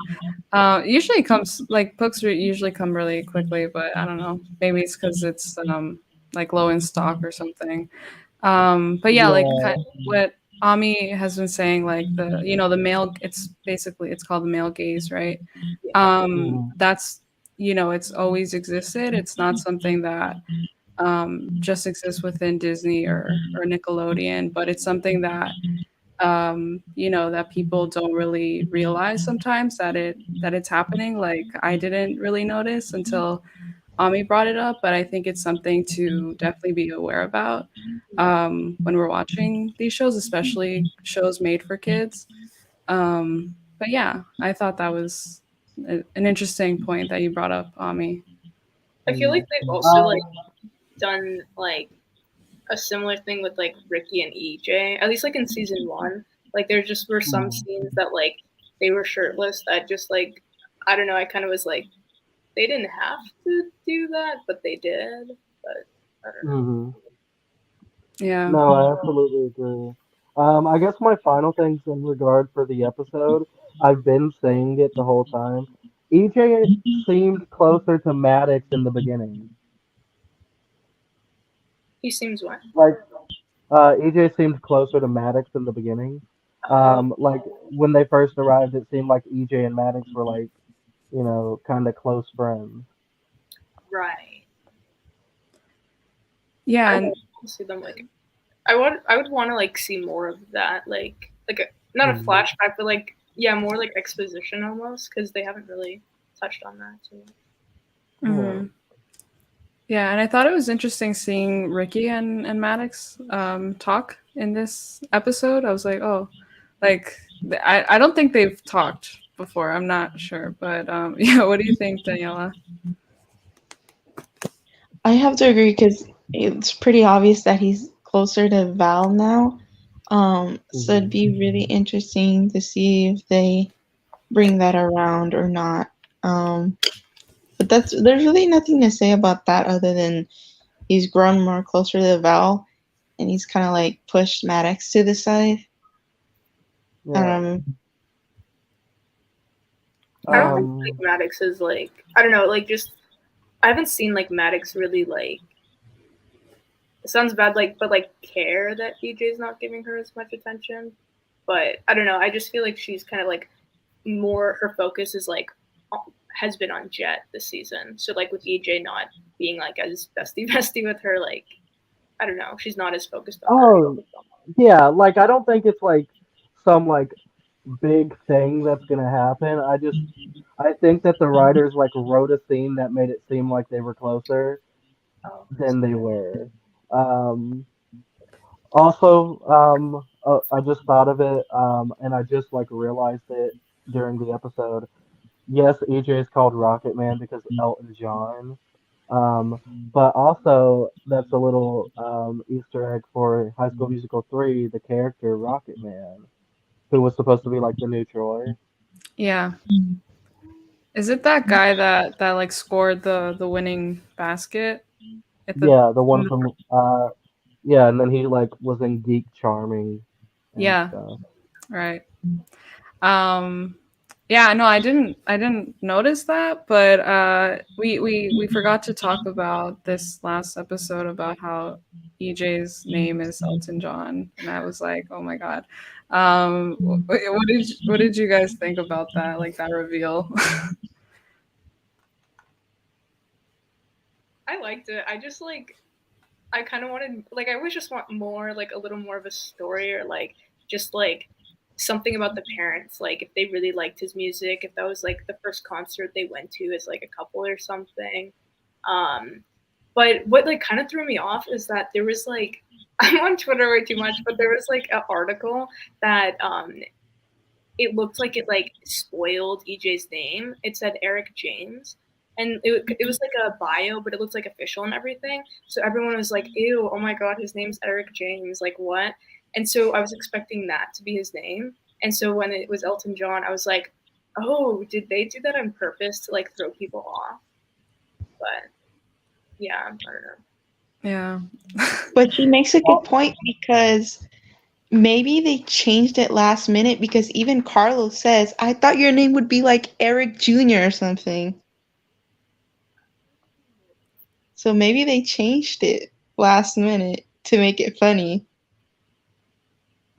Usually it comes like books usually come really quickly, but I don't know. Maybe it's because it's like low in stock or something. But yeah, like Yeah. what Ami has been saying, like the male, it's basically it's called the male gaze, right? yeah, Mhm. That's it's always existed. It's not something that just exists within Disney or Nickelodeon, but it's something that that people don't really realize sometimes that it's happening. Like I didn't really notice until Ami brought it up, but I think it's something to definitely be aware about when we're watching these shows, especially shows made for kids. But yeah, I thought that was an interesting point that you brought up, Ami. I feel like Mhm. they've also like Um, done like a similar thing with like Ricky and EJ. At least like in season one, like there just were some mhm. scenes that like they were shirtless that just like I don't know. I kind of was like they didn't have to do that, but they did. But I don't know. Mhm. Yeah. No, I absolutely agree. I guess my final things in regard for the episode, I've been saying it the whole time. EJ seemed closer to Maddox in the beginning. He seems what? Like, EJ seemed closer to Maddox in the beginning. Oh, Like when they first arrived, it seemed like EJ and Maddox were like, kind of close friends. right. Yeah, I and want to see them like I would want to like see more of that like not a Mhm. flashback but like yeah more like exposition almost because they haven't really touched on that too much. Yeah. mhm. Yeah, and I thought it was interesting seeing Ricky and Maddox talk in this episode. I was like, oh, like I don't think they've talked before. I'm not sure, but yeah. What do you think, Daniela? I have to agree because it's pretty obvious that he's closer to Val now. So it'd Mhm. be really interesting to see if they bring that around or not. But there's really nothing to say about that other than he's grown more closer to Val and he's kind of like pushed Maddox to the side. Yeah. Um, I yeah. don't think like Um. Maddox is like I don't know like just I haven't seen like Maddox really like it sounds bad like but like care that EJ's not giving her as much attention but I don't know I just feel like she's kind of like more her focus is like has been on Jet this season so like with EJ not being like as bestie bestie with her like I don't know. She's not as focused on her. Oh, yeah. Like I don't think it's like some like big thing that's gonna happen. I think that the writers like wrote a scene that made it seem like they were closer Oh, than they were. Um, Also, I just thought of it, and I just like realized it during the episode. Yes, EJ is called Rocket Man because Elton John. Um, but also that's a little Easter egg for High School Musical 3, the character Rocket Man, who was supposed to be like the new Troy. Yeah, is it that guy that like scored the winning basket at the? Yeah, the one from yeah, and then he like was in Geek Charming and Yeah, stuff. right. Um, yeah, no, I didn't notice that, but we forgot to talk about this last episode about how EJ's name is Elton John, and I was like, oh my god. What did you guys think about that? Like that reveal? I liked it. I just like I kind of wanted like I always just want more like a little more of a story or like just like something about the parents like if they really liked his music if that was like the first concert they went to as like a couple or something. Um, but what like kind of threw me off is that there was like I'm on Twitter way too much, but there was like an article that it looked like it like spoiled EJ's name. It said Eric James, and it was like a bio, but it looked like official and everything. So everyone was like, "Ew, oh my god, his name's Eric James." Like what? And so I was expecting that to be his name. And so when it was Elton John, I was like, "Oh, did they do that on purpose to like throw people off?" But yeah, I don't know. Yeah. But she makes a good point because maybe they changed it last minute because even Carlos says, I thought your name would be like Eric Jr. or something. So maybe they changed it last minute to make it funny.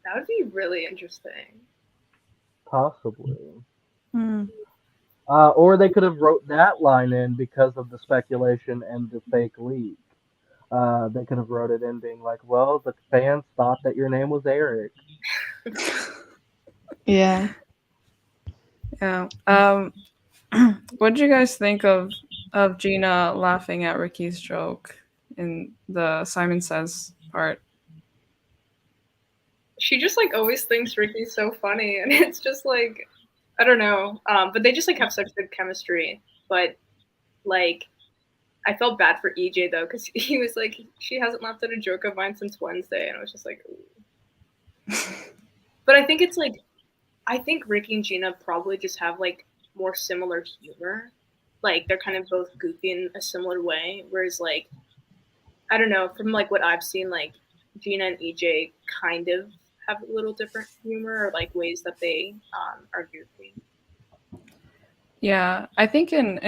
That would be really interesting. Possibly. Hmm. Or they could have wrote that line in because of the speculation and the fake leak. They could have wrote it in being like, well, the fans thought that your name was Eric. Yeah. Yeah. What did you guys think of Gina laughing at Ricky's joke in the Simon Says part? She just like always thinks Ricky's so funny, and it's just like I don't know. But they just like have such good chemistry. But like I felt bad for EJ though because he was like she hasn't laughed at a joke of mine since Wednesday, and I was just like. Ooh. But I think it's like I think Ricky and Gina probably just have like more similar humor. Like they're kind of both goofy in a similar way, whereas like I don't know from like what I've seen, like Gina and EJ kind of have a little different humor or like ways that they are goofy. Yeah, I think in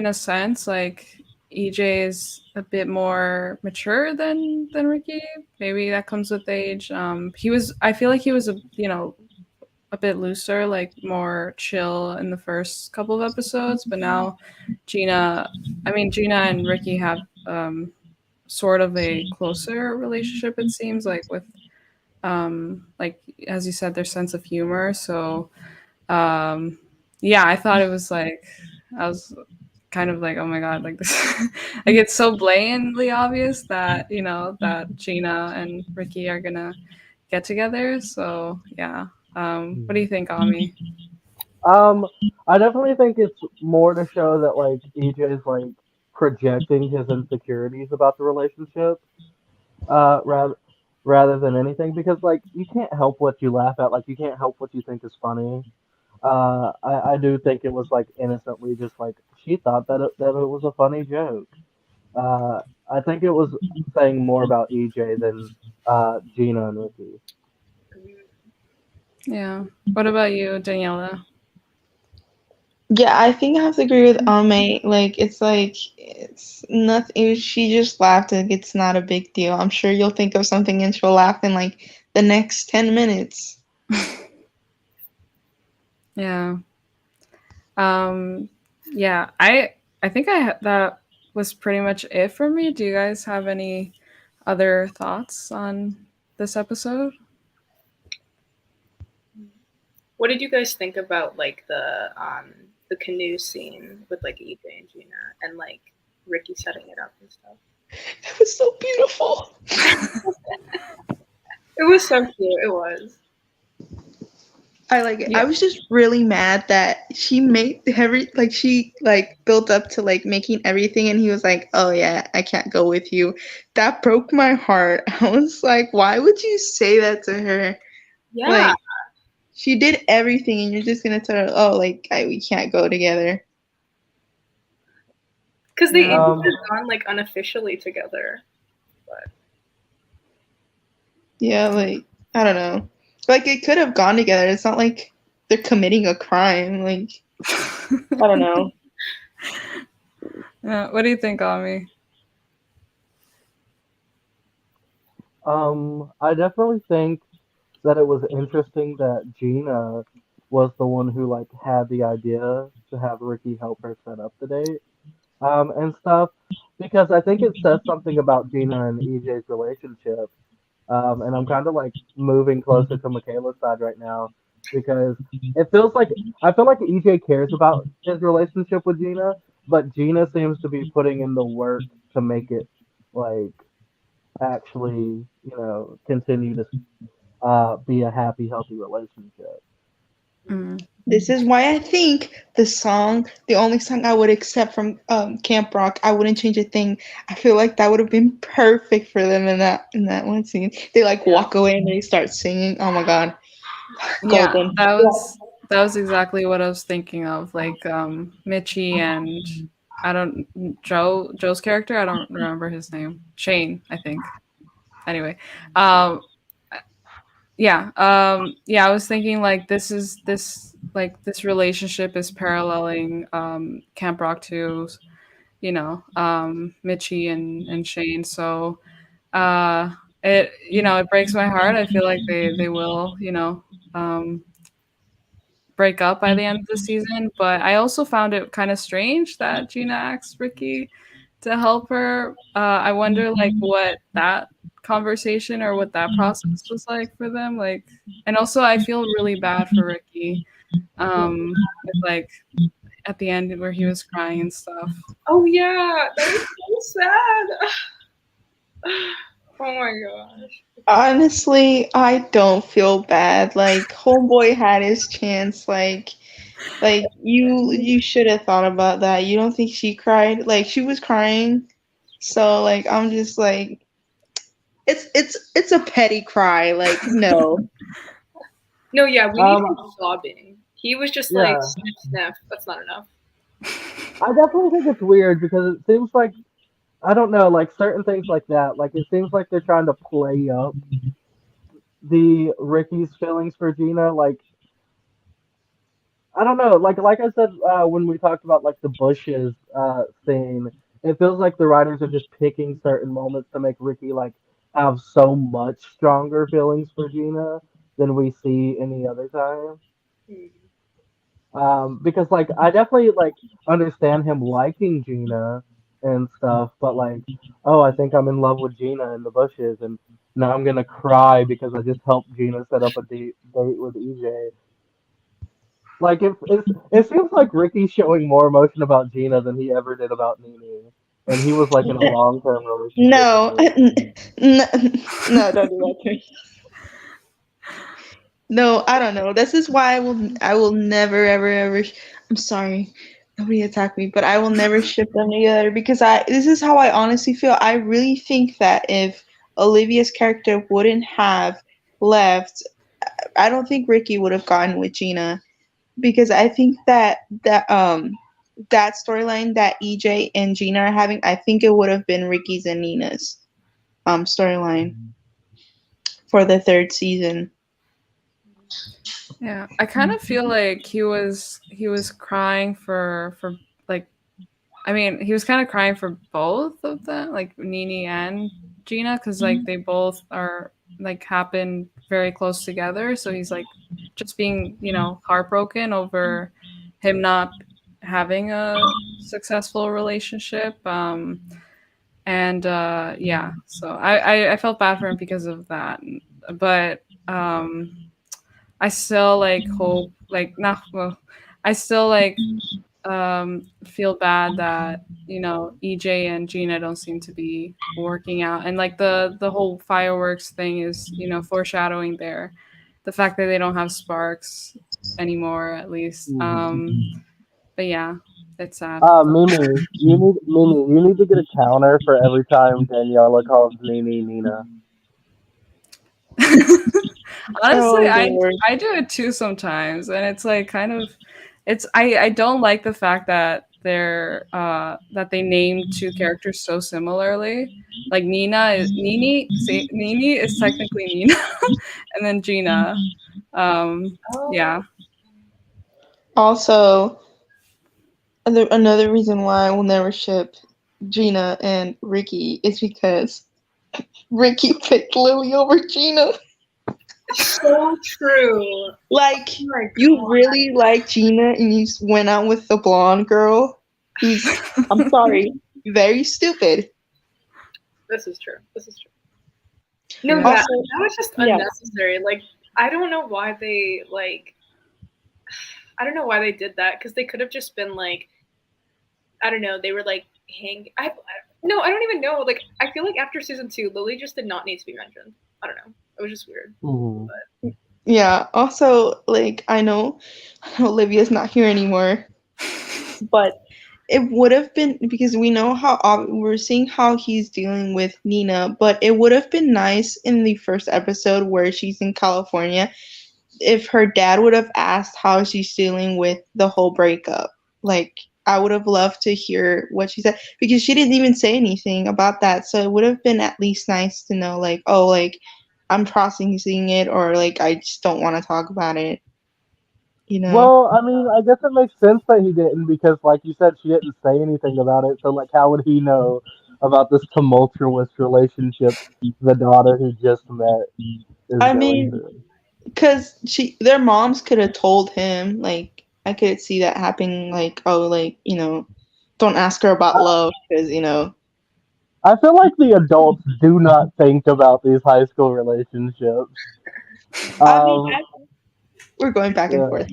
a sense, like EJ is a bit more mature than Ricky. Maybe that comes with age. I feel like he was a bit looser, like more chill in the first couple of episodes, but now Gina and Ricky have sort of a closer relationship. It seems like with like as you said, their sense of humor. So um yeah, I thought it was like I was kind of like, oh my god, like this like it's so blatantly obvious that that Gina and Ricky are gonna get together. So yeah. What do you think, Ami? Um, I definitely think it's more to show that like EJ's like projecting his insecurities about the relationship, rather than anything because like you can't help what you laugh at, like you can't help what you think is funny. I do think it was like innocently just like she thought that it was a funny joke. I think it was saying more about EJ than Gina and Ricky. Yeah. What about you, Daniela? Yeah, I think I have to agree with Ame. Like it's nothing. She just laughed. Like it's not a big deal. I'm sure you'll think of something and she'll laugh in like the next 10 minutes. Yeah. Um, yeah, I think that was pretty much it for me. Do you guys have any other thoughts on this episode? What did you guys think about like the canoe scene with like EJ and Gina and like Ricky setting it up and stuff? It was so beautiful. It was so cute. It was. I like it. Yeah. I was just really mad that she made she like built up to like making everything and he was like, "Oh yeah, I can't go with you." That broke my heart. I was like, "Why would you say that to her?" Yeah. Like she did everything and you're just going to tell her, "Oh, like we can't go together." Because they Yeah. ended on like unofficially together. But Yeah, like I don't know. Like it could have gone together. It's not like they're committing a crime. Like I don't know. Yeah, what do you think, Ami? I definitely think that it was interesting that Gina was the one who like had the idea to have Ricky help her set up the date. and stuff, because I think it says something about Gina and EJ's relationship. And I'm kind of like moving closer to Michaela's side right now because it feels like I feel like EJ cares about his relationship with Gina, but Gina seems to be putting in the work to make it like actually, continue to be a happy, healthy relationship. Mm. This is why I think the only song I would accept from Camp Rock, I wouldn't change a thing. I feel like that would have been perfect for them in that one scene. They like Yeah. walk away and they start singing. Oh my god, Yeah, golden. that was exactly what I was thinking of. Like Mitchie and I don't Joe's character. I don't remember his name. Shane, I think. Anyway, um, yeah. I was thinking like this relationship is paralleling Camp Rock 2's, Mitchie and Shane. So it breaks my heart. I feel like they will um break up by the end of the season. But I also found it kind of strange that Gina asked Ricky to help her. I wonder like what that conversation or what that process was like for them. Like, and also I feel really bad for Ricky. With like at the end where he was crying and stuff. Oh yeah, that was so sad. Oh my gosh. Honestly, I don't feel bad. Like homeboy had his chance. Like you should have thought about that. You don't think she cried? Like she was crying. So like I'm just like it's a petty cry. Like no. No, yeah, we need him Um, sobbing. He was just like yeah, sniff sniff. That's not enough. I definitely think it's weird because it seems like I don't know, like certain things like that. Like it seems like they're trying to play up the Ricky's feelings for Gina. Like I don't know, like I said when we talked about like the bushes scene, it feels like the writers are just picking certain moments to make Ricky like have so much stronger feelings for Gina than we see any other time. Hmm. Because like I definitely like understand him liking Gina and stuff, but like, oh, I think I'm in love with Gina in the bushes, and now I'm gonna cry because I just helped Gina set up a date with EJ. Like it seems like Ricky's showing more emotion about Gina than he ever did about Nene, and he was like in a long-term relationship with No. Nene. No, no, don't do that to me. No, I don't know. This is why I will never ever ever I'm sorry. Nobody attack me, but I will never ship them together because I this is how I honestly feel. I really think that if Olivia's character wouldn't have left, I don't think Ricky would have gotten with Gina because I think that storyline that EJ and Gina are having, I think it would have been Ricky's and Nina's storyline for the third season. Yeah, I kind of feel like he was crying for like I mean, he was kind of crying for both of them, like Nini and Gina, because like they both are like happen very close together. So he's like just being, heartbroken over him not having a successful relationship. And yeah, so I felt bad for him because of that. But I still like hope like not well. I still like feel bad that EJ and Gina don't seem to be working out, and like the whole fireworks thing is foreshadowing the fact that they don't have sparks anymore at least. Hmm. But yeah, it's sad. Mimi, you need to get a counter for every time Daniela calls Nene Nina. Honestly, Oh I Lord. I do it too sometimes, and it's like kind of I don't like the fact that that they named two characters so similarly. Like Nini is technically Nina, and then Gina. Oh, Yeah. Also, another reason why I will never ship Gina and Ricky is because Ricky picked Lily over Gina. so true. Like, Oh my you god. really like Gina and you went out with the blonde girl? who's, I'm sorry, very stupid. This is true. No, Yeah. that Also, was just yeah. unnecessary. Like, I don't know why they I don't know why they did that, because they could have just been like, I don't know, they were like no, I don't even know. Like, I feel like after season 2, Lily just did not need to be mentioned. I don't know. It was just weird. Mhm. Yeah. Also, like, I know Olivia's not here anymore, but it would have been, because we know how we're seeing how he's dealing with Nina, but it would have been nice in the first episode where she's in California if her dad would have asked how she's dealing with the whole breakup. Like, I would have loved to hear what she said, because she didn't even say anything about that. So it would have been at least nice to know, like, oh, like, I'm processing it, or like, I just don't want to talk about it. You know? Well, I mean, I guess it makes sense that he didn't because, like you said, she didn't say anything about it. So, like, how would he know about this tumultuous relationship the daughter he just met is I going mean, through? because their moms could have told him, like, I could see that happening, like, oh, like, don't ask her about I, love, because, I feel like the adults do not think about these high school relationships. I mean, Um, we're going back and yeah, forth.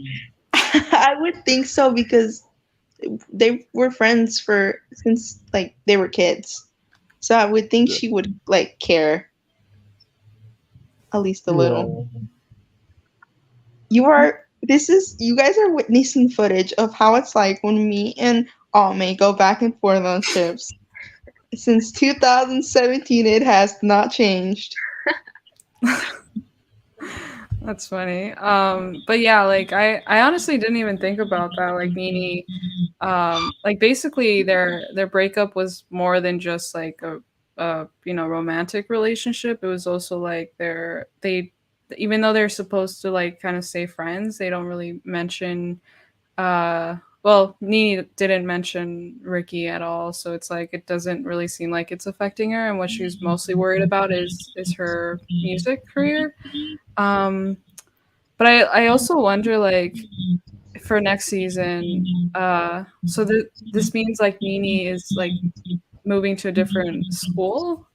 I would think so, because they were friends since, like, they were kids. So I would think she would, like, care at least a little. yeah. You guys are witnessing footage of how it's like when me and Almay go back and forth on ships. Since 2017, it has not changed. That's funny. But yeah, like I honestly didn't even think about that. Like Nini, like basically their breakup was more than just like a romantic relationship. It was also like they even though they're supposed to like kind of stay friends, they don't really mention well, Nini didn't mention Ricky at all, so it's like it doesn't really seem like it's affecting her, and what she's mostly worried about is her music career. Um, but I also wonder like for next season, so this means like Nini is like moving to a different school,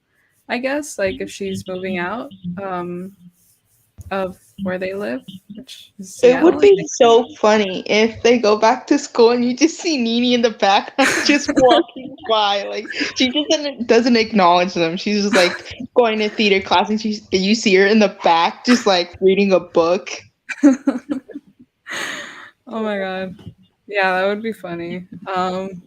I guess, like if she's moving out of where they live, which is It would Seattle, I be think. so funny if they go back to school and you just see Nini in the background just walking by. Like, she just doesn't acknowledge them. She's just like going to theater class, and you see her in the back just like reading a book. Oh my god. Yeah, that would be funny. And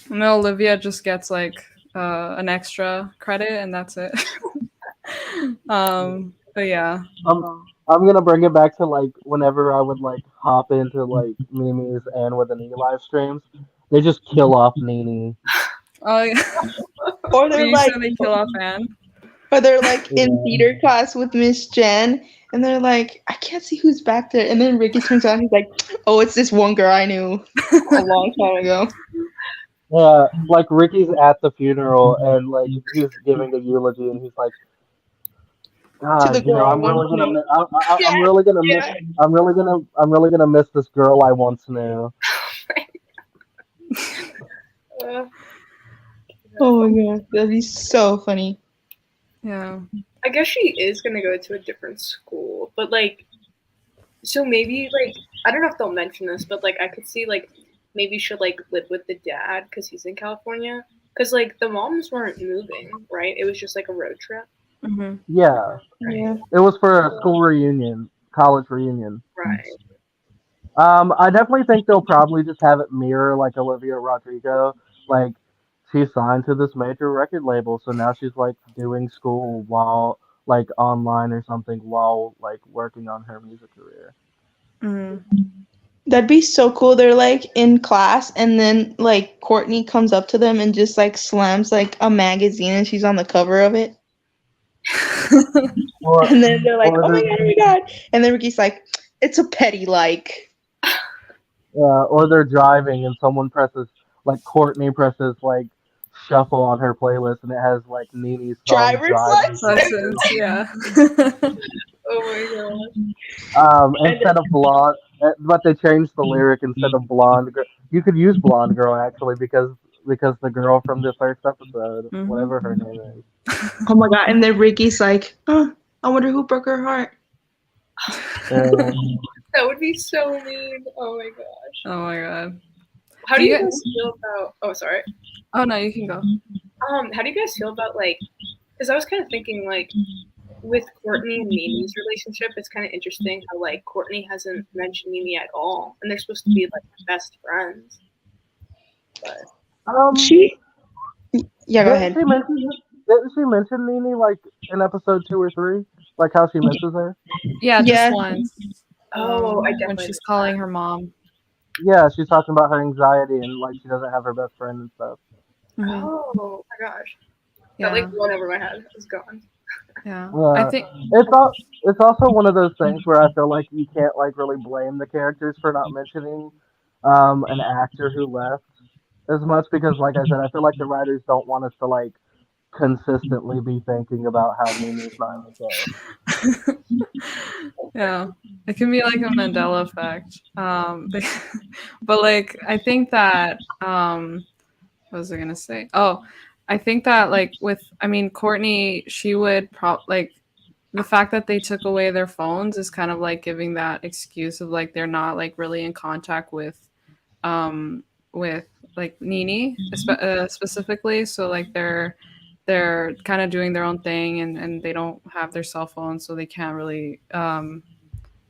then Olivia just gets like an extra credit and that's it. But yeah. I'm gonna bring it back to like whenever I would like hop into like Mimi's and with any live streams, they just kill off Nini. Oh yeah. Or But they're you like said they kill off Anne. in Yeah. theater class with Miss Jenn, and they're like, I can't see who's back there. And then Ricky turns out, and he's like, oh, it's this one girl I knew a long time ago. Yeah, like Ricky's at the funeral and like he's giving a eulogy and he's like, To the God, girl I I'm once really gonna, knew. I'm Yeah, really gonna miss, yeah. I'm really gonna miss this girl I once knew. Uh, Oh my god, that'd be so funny. Yeah. I guess she is gonna go to a different school, but like, so maybe like, I don't know if they'll mention this, but like I could see like maybe she'll like live with the dad because he's in California. Because like the moms weren't moving, right? It was just like a road trip, Mm-hmm. Yeah, Yeah. it was for a school reunion, college reunion. right? I definitely think they'll probably just have it mirror like Olivia Rodrigo. Like she signed to this major record label, so now she's like doing school while like online or something while like working on her music career. Mm-hmm. That'd be so cool. They're like in class, and then like Courtney comes up to them and just like slams like a magazine, and she's on the cover of it. Or And then they're like, or oh my they're god, oh my god. And then Ricky's like, it's a petty like. or they're driving and someone presses like Courtney presses like shuffle on her playlist and it has like Nini's song Driver's driving license? featured. Lessons, yeah. Oh my gosh. Instead of blonde, but they changed the lyric instead of blonde girl. You could use blonde girl actually because the girl from the first episode, whatever her name is. Oh my god! And then Ricky's like, oh, I wonder who broke her heart. Uh, That would be so mean. Oh my gosh. Oh my god. How do Do you you- guys feel about? Oh, sorry. Oh no, you can go. How do you guys feel about like? Because I was kind of thinking like, with Courtney and Mimi's relationship, it's kind of interesting how like Courtney hasn't mentioned Mimi at all, and they're supposed to be like best friends. But She, yeah, go ahead. Didn't she mention Nene like in episode 2 or 3? Like how she misses her? Yeah, Yeah. just once. Oh, I when definitely she's missed calling that. her mom. Yeah, she's talking about her anxiety and like she doesn't have her best friend and stuff. Mhm. Oh my gosh. Yeah, That like went over my head. It was gone. yeah. Yeah. I think It's also one of those things where I feel like you can't like really blame the characters for not mentioning an actor who left as much because like I said, I feel like the writers don't want us to like consistently be thinking about how Mimi's not in the show. yeah, it can be like a Mandela effect. But like I think that what was I gonna say? Oh, I think that like Courtney, she would like the fact that they took away their phones is kind of like giving that excuse of like they're not like really in contact with like Nini specifically. So like they're kind of doing their own thing and they don't have their cell phones, so they can't really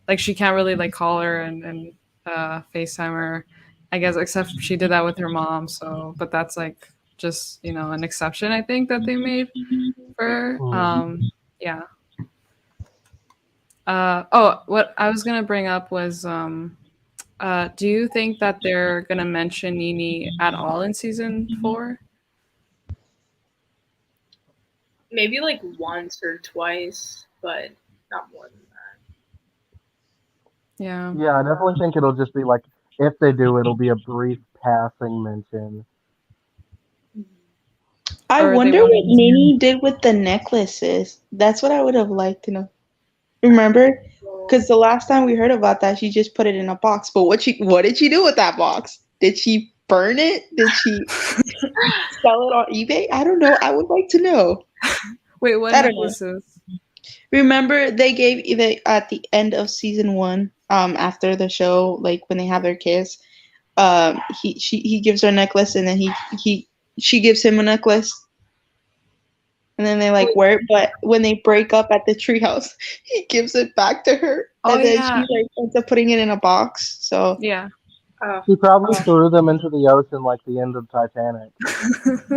like she can't really like call her and FaceTime her, I guess, except she did that with her mom. So, but that's like just an exception I think that they made for yeah. What I was gonna bring up was do you think that they're gonna mention Nini at all in season 4? Maybe like once or twice, but not more than that. Yeah. Yeah, I definitely think it'll just be like if they do, it'll be a brief passing mention. I Or they wonder won't what even- Nini did with the necklaces. That's what I would have liked to know. Remember? Because the last time we heard about that, she just put it in a box. But what did she do with that box? Did she burn it? Did she sell it on eBay? I don't know. I would like to know. Wait, what I don't know. necklaces? Remember, they gave either at the end of season 1, after the show, like when they have their kiss, he gives her a necklace, and then she gives him a necklace, and then they like wear it. But when they break up at the treehouse, he gives it back to her, Oh, and then yeah. she like ends up putting it in a box. So Yeah. Oh, She probably threw them into the ocean like the end of Titanic.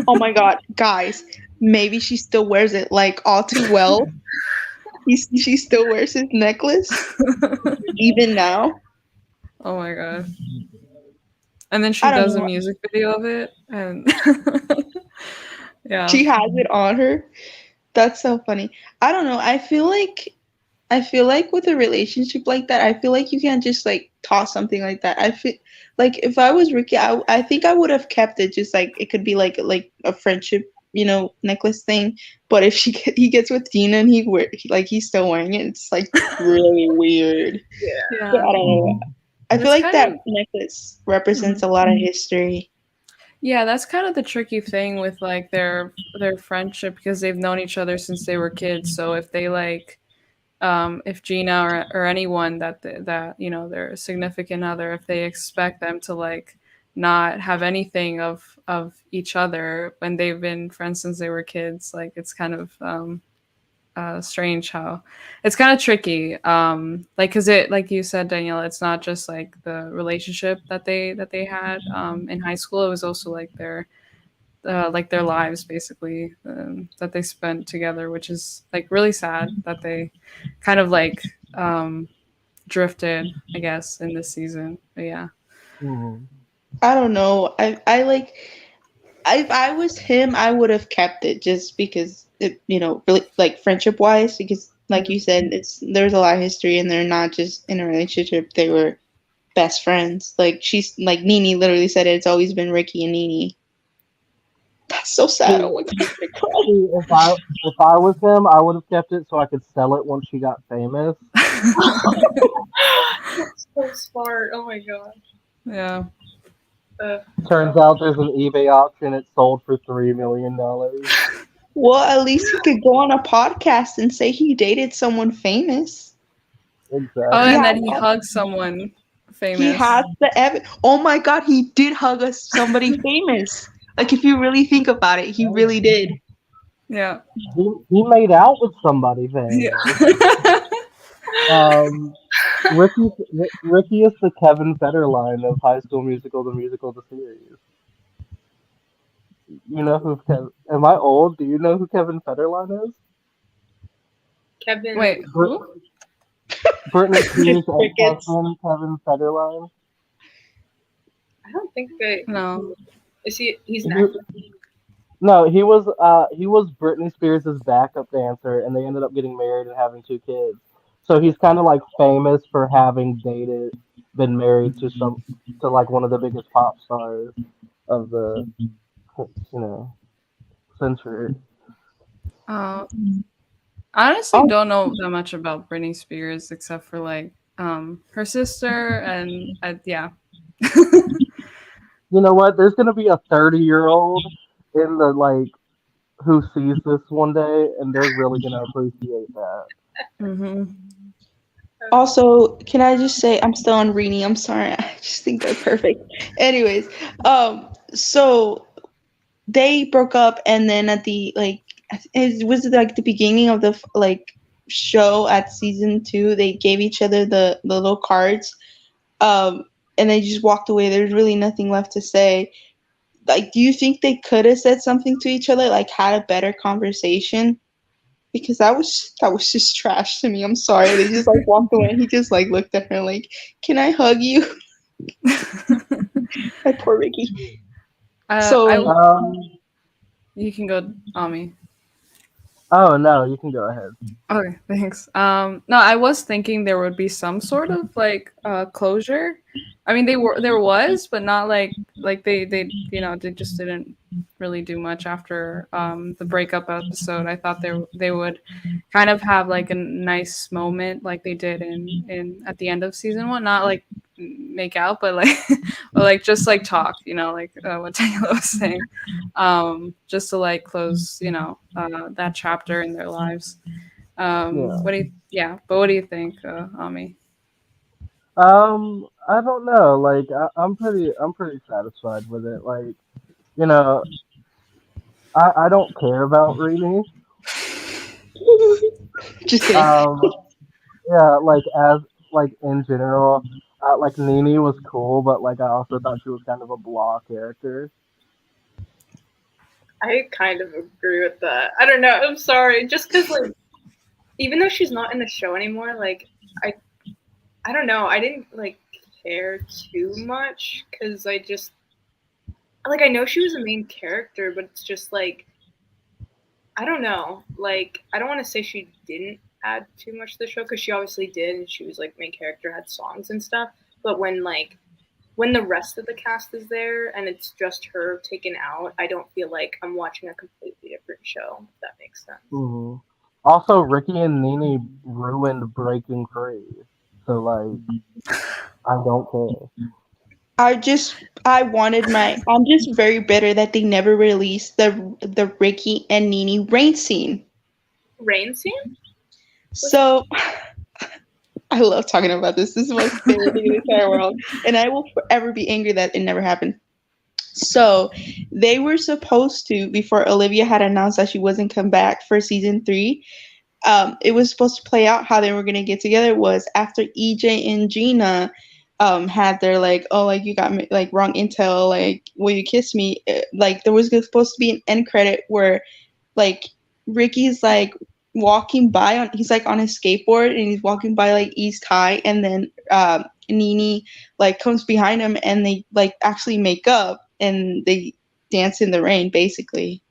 oh my god, guys, maybe she still wears it like all too well. She still wears his necklace even now. Oh my god. And then she I don't does a know. music video of it and yeah. She has it on her. That's so funny. I don't know. I feel like with a relationship like that, I feel like you can't just like toss something like that. I feel like if I was Ricky, I think I would have kept it. Just like it could be like a friendship, necklace thing. But if he gets with Dina and he's still wearing it, it's like really weird. Yeah. So I don't know. I feel That's like kind that of- necklace represents a lot of history. Yeah, that's kind of the tricky thing with like their friendship because they've known each other since they were kids. So if they like if Gina or anyone that their significant other, if they expect them to like not have anything of each other when they've been friends since they were kids, like it's kind of strange how it's kind of tricky like because it, like you said, Danielle, it's not just like the relationship that they had in high school. It was also like their lives basically that they spent together, which is like really sad that they kind of like drifted, I guess, in this season. But yeah. Mm-hmm. I don't know. I like. If I was him, I would have kept it just because it, really like friendship wise, because like you said, there's a lot of history and they're not just in a relationship, they were best friends. Like she's like Nene literally said it's always been Ricky and Nene. That's so sad. Oh my god, I'm gonna cry. See, if I was him, I would have kept it so I could sell it once she got famous. That's so smart. Oh my god. Yeah. Turns out there's an eBay auction. It sold for $3 million. Well, at least he could go on a podcast and say he dated someone famous. Exactly. Oh, and Yeah. then he hugs someone famous. He has the evidence. Oh my god, he did hug somebody famous. Like, if you really think about it, he really did. Yeah. He made out with somebody famous. Yeah. Ricky is the Kevin Federline of High School Musical, the series. You know who Kevin? Am I old? Do you know who Kevin Federline is? Kevin. Wait, who? Britney Spears' Crickets. ex-husband, Kevin Federline. I don't think I. No. Is he? He's an actor. No, he was Britney Spears' backup dancer, and they ended up getting married and having 2 kids. So he's kind of like famous for having been married to like one of the biggest pop stars of the century. I honestly don't know that much about Britney Spears except for like her sister and yeah. You know what? There's gonna be a 30-year-old in the like who sees this one day, and they're really gonna appreciate that. Mm-hmm. Also, can I just say I'm still on Rini? I'm sorry. I just think they're perfect. Anyways, so they broke up, and then at the it was like the beginning of the show at season 2. They gave each other the little cards, and they just walked away. There's really nothing left to say. Like, do you think they could have said something to each other, like had a better conversation? Because that was just trash to me. I'm sorry. They just like walked away and he just like looked at her like, "Can I hug you?" My poor Ricky. You can go, Ami. Oh no, you can go ahead. Okay, thanks. No, I was thinking there would be some sort of like closure. I mean, there was, but not like they they just didn't really do much after the breakup episode. I thought they would kind of have like a nice moment like they did in at the end of season 1, not like make out, but like or like just like talk, like what Taylor was saying, just to like close that chapter in their lives. What do you think, Ami? I don't know. Like, I'm pretty satisfied with it. Like, I don't care about Rini. Just kidding. Yeah, like in general, like Nene was cool, but like I also thought she was kind of a blah character. I kind of agree with that. I don't know. I'm sorry. Just because, like, even though she's not in the show anymore, like, I don't know. I didn't, like, care too much because I just, like, I know she was a main character, but it's just, like, I don't know. Like, I don't want to say she didn't add too much to the show because she obviously did, and she was, like, main character, had songs and stuff. But when the rest of the cast is there and it's just her taken out, I don't feel like I'm watching a completely different show, if that makes sense. Mm-hmm. Also, Ricky and Nene ruined Breaking Free. So, like, I don't care. I'm just very bitter that they never released the Ricky and Nene rain scene. Rain scene? So I love talking about this. This is my favorite thing in the entire world. And I will forever be angry that it never happened. So they were supposed to, before Olivia had announced that she wasn't come back for season 3, it was supposed to play out how they were going to get together was after EJ and Gina had their like, oh, like you got me like wrong intel, like will you kiss me? Like there was supposed to be an end credit where like Ricky's like walking by he's like on his skateboard and he's walking by like East High, and then Nene like comes behind him and they like actually make up and they dance in the rain basically.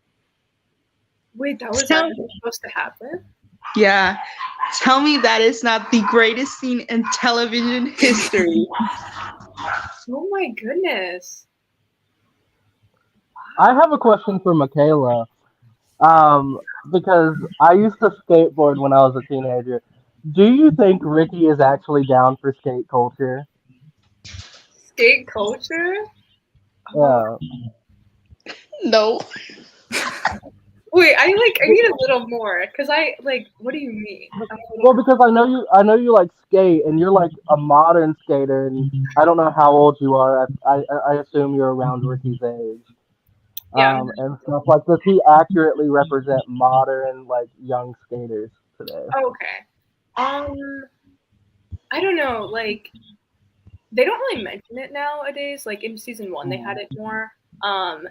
Wait, that was actually supposed to happen? Yeah. Tell me that is not the greatest scene in television history. Oh my goodness. I have a question for Michaela. Because I used to skateboard when I was a teenager. Do you think Ricky is actually down for skate culture? Skate culture? Oh, Yeah. No. wait, I need a little more because I like. What do you mean? I'm a little Well, because I know you like skate, and you're like a modern skater, and I don't know how old you are. I assume you're around Ricky's age. yeah. And stuff like, does he accurately represent modern like young skaters today? Okay. Um, I don't know. Like they don't really mention it nowadays. Like in season one, they had Mm, it more. Um,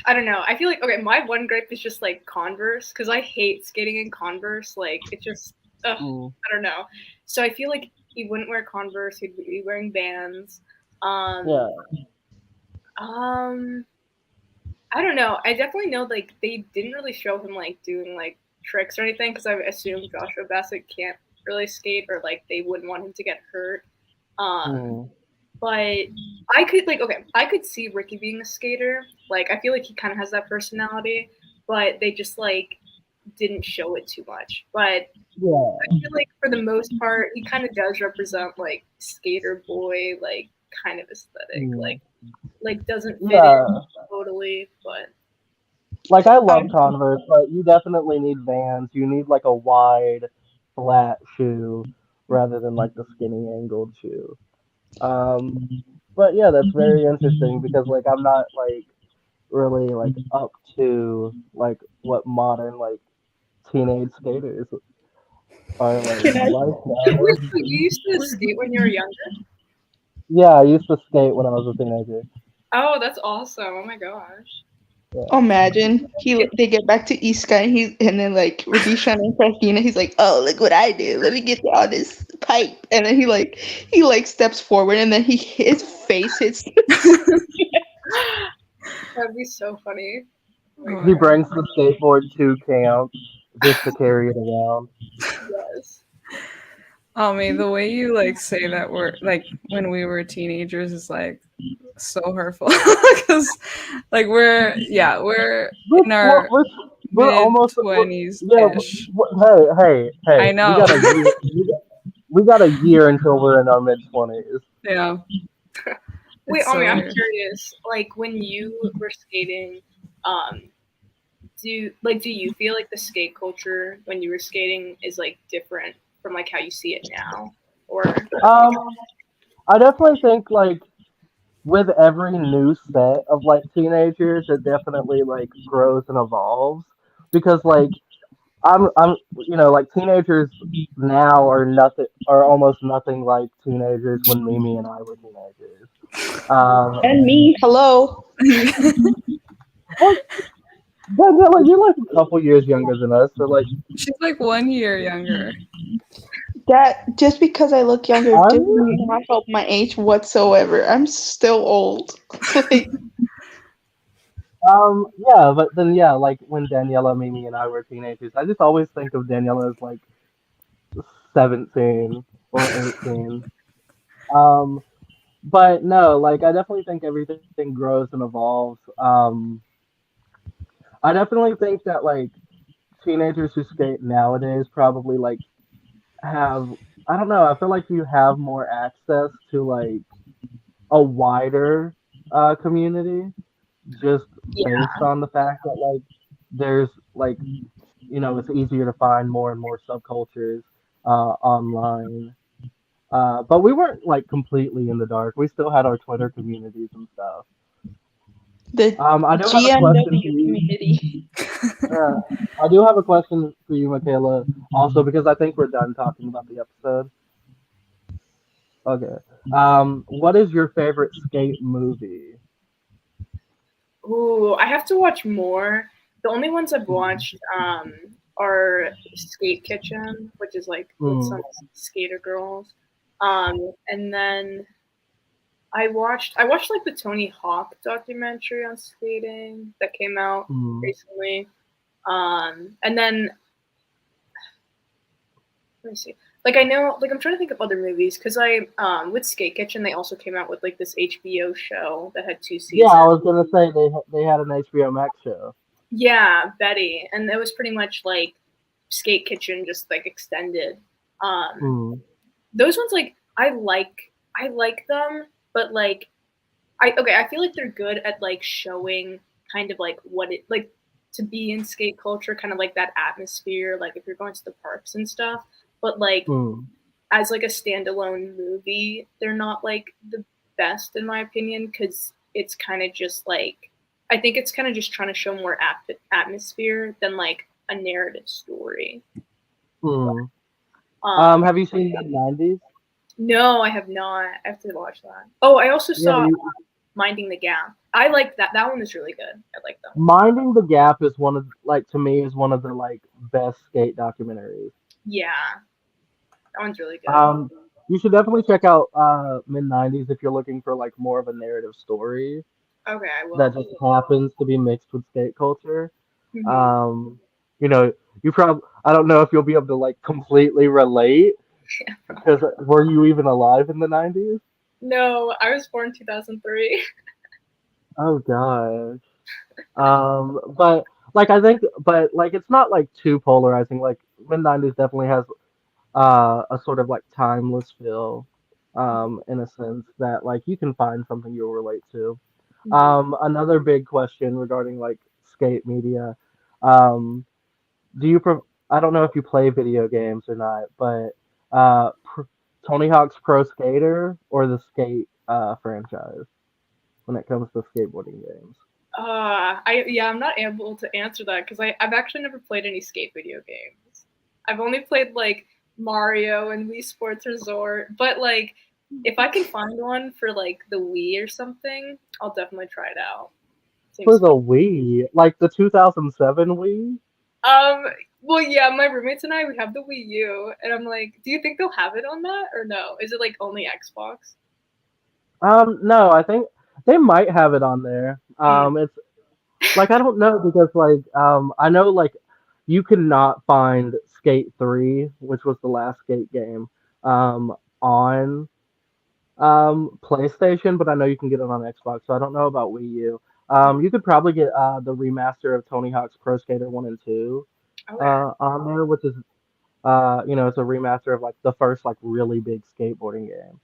I don't know. I feel like okay. My one gripe is just like Converse because I hate skating in Converse. Like it just, mm, I don't know. So I feel like he wouldn't wear Converse. He'd be wearing Vans. yeah. Um, um, I don't know. I definitely know like they didn't really show him like doing like tricks or anything because I assume Joshua Bassett can't really skate or like they wouldn't want him to get hurt. Um, Mm, but I could like okay, I could see Ricky being a skater. Like I feel like he kind of has that personality, but they just like didn't show it too much. But I yeah. feel like for the most part, he kind of does represent like skater boy like kind of aesthetic. Mm, Like doesn't fit in yeah. totally, but Like I I, love Converse, but you definitely need Vans. You need like a wide, flat shoe rather than like the skinny angled shoe. Um, but yeah, that's very interesting because like I'm not like really like up to like what modern like teenage skaters are can I like wait, now. so you used to skate when you were younger? Yeah, I used to skate when I was a teenager. Oh, that's awesome! Oh my gosh. Yeah. imagine they get back to East Sky and then like Ricky's trying to impress Dina. He's like, "Oh, look what I do. Let me get you on this pipe." And then he steps forward and then his face hits. That'd be so funny. Oh Oh my He my god. god. brings the skateboard to camp just to carry it around. Yes. Me, the way you like say that we're like when we were teenagers is like so hurtful because like we're We're, in we're, our we're, we're mid almost, twenties yeah, ish. hey, I know. we got a year until we're in our mid 20s. Yeah, Wait, it's Ami, so I'm weird. curious. Like when you were skating, um, do you feel like the skate culture when you were skating is like different from like how you see it now? Or I definitely think like with every new set of like teenagers, it definitely like grows and evolves because like I'm like teenagers now are almost nothing like teenagers when Mimi and I were teenagers. Um, And me, hello. well, Daniela, you're like a couple years younger than us, so like She's like 1 year younger. That just because I look younger does I'm not help my age whatsoever. I'm still old. Like, yeah, but then yeah, like when Daniela, Mimi, and I were teenagers, I just always think of Daniela as like 17 or 18. Um, but no, like I definitely think everything grows and evolves. I definitely think that like teenagers who skate nowadays probably like have I don't know, I feel like you have more access to like a wider community just yeah, based on the fact that like there's like it's easier to find more and more subcultures online. But we weren't like completely in the dark. We still had our Twitter communities and stuff. the I do have a question for GNW you. community. Uh, I do have a question for you, Michaela. Also, because I think we're done talking about the episode. Okay. What is your favorite skate movie? ooh, I have to watch more. The only ones I've watched are Skate Kitchen, which is like with Mm, some skater girls. And then I watched like the Tony Hawk documentary on skating that came out mm, recently. And then let me see. Like I know, like I'm trying to think of other movies because I with Skate Kitchen they also came out with like this HBO show that had 2 Yeah, I seasons. was gonna say they had an HBO Max show. Yeah, Betty, and it was pretty much like Skate Kitchen just like extended. Mm. Those ones like I like them, but like I feel like they're good at like showing kind of like what it like to be in skate culture, kind of like that atmosphere, like if you're going to the parks and stuff. But like Mm. as like a standalone movie, they're not like the best in my opinion because it's kind of just like I think it's kind of just trying to show more atmosphere than like a narrative story. Mm. Um, Have you seen mid-90s? no, I have not. I have to watch that. Oh, I also Yeah, saw Minding the Gap. I like that. That one is really good. I like that one. Minding the Gap is one of like to me is one of the like best skate documentaries. Yeah, that one's really good. Um, you should definitely check out mid-90s if you're looking for like more of a narrative story Okay, I that will. just happens to be mixed with skate culture. Mhm. Um, you know, you probably I don't know if you'll be able to like completely relate because were you even alive in the 90s? No, I was born 2003. Oh gosh. But like I think, but like it's not like too polarizing. Like mid-90s definitely has a sort of like timeless feel, in a sense that like you can find something you'll relate to. Another big question regarding like skate media, um, do you? I don't know if you play video games or not, but Tony Hawk's Pro Skater or the Skate franchise when it comes to skateboarding games. I'm not able to answer that because I've actually never played any skate video games. I've only played like Mario and Wii Sports Resort, but like if I can find one for like the Wii or something, I'll definitely try it out. For Seems the fun. Wii, like the 2007 Wii. Um, well, yeah, my roommates and I we have the Wii U, and I'm like, do you think they'll have it on that or no? Is it like only Xbox? No, I think they might have it on there. Mm. It's like I don't know because like I know like you cannot find Skate 3, which was the last Skate game, on PlayStation, but I know you can get it on Xbox. So I don't know about Wii U. You could probably get the remaster of Tony Hawk's Pro Skater 1 and 2 Okay. on there, which is it's a remaster of like the first like really big skateboarding game.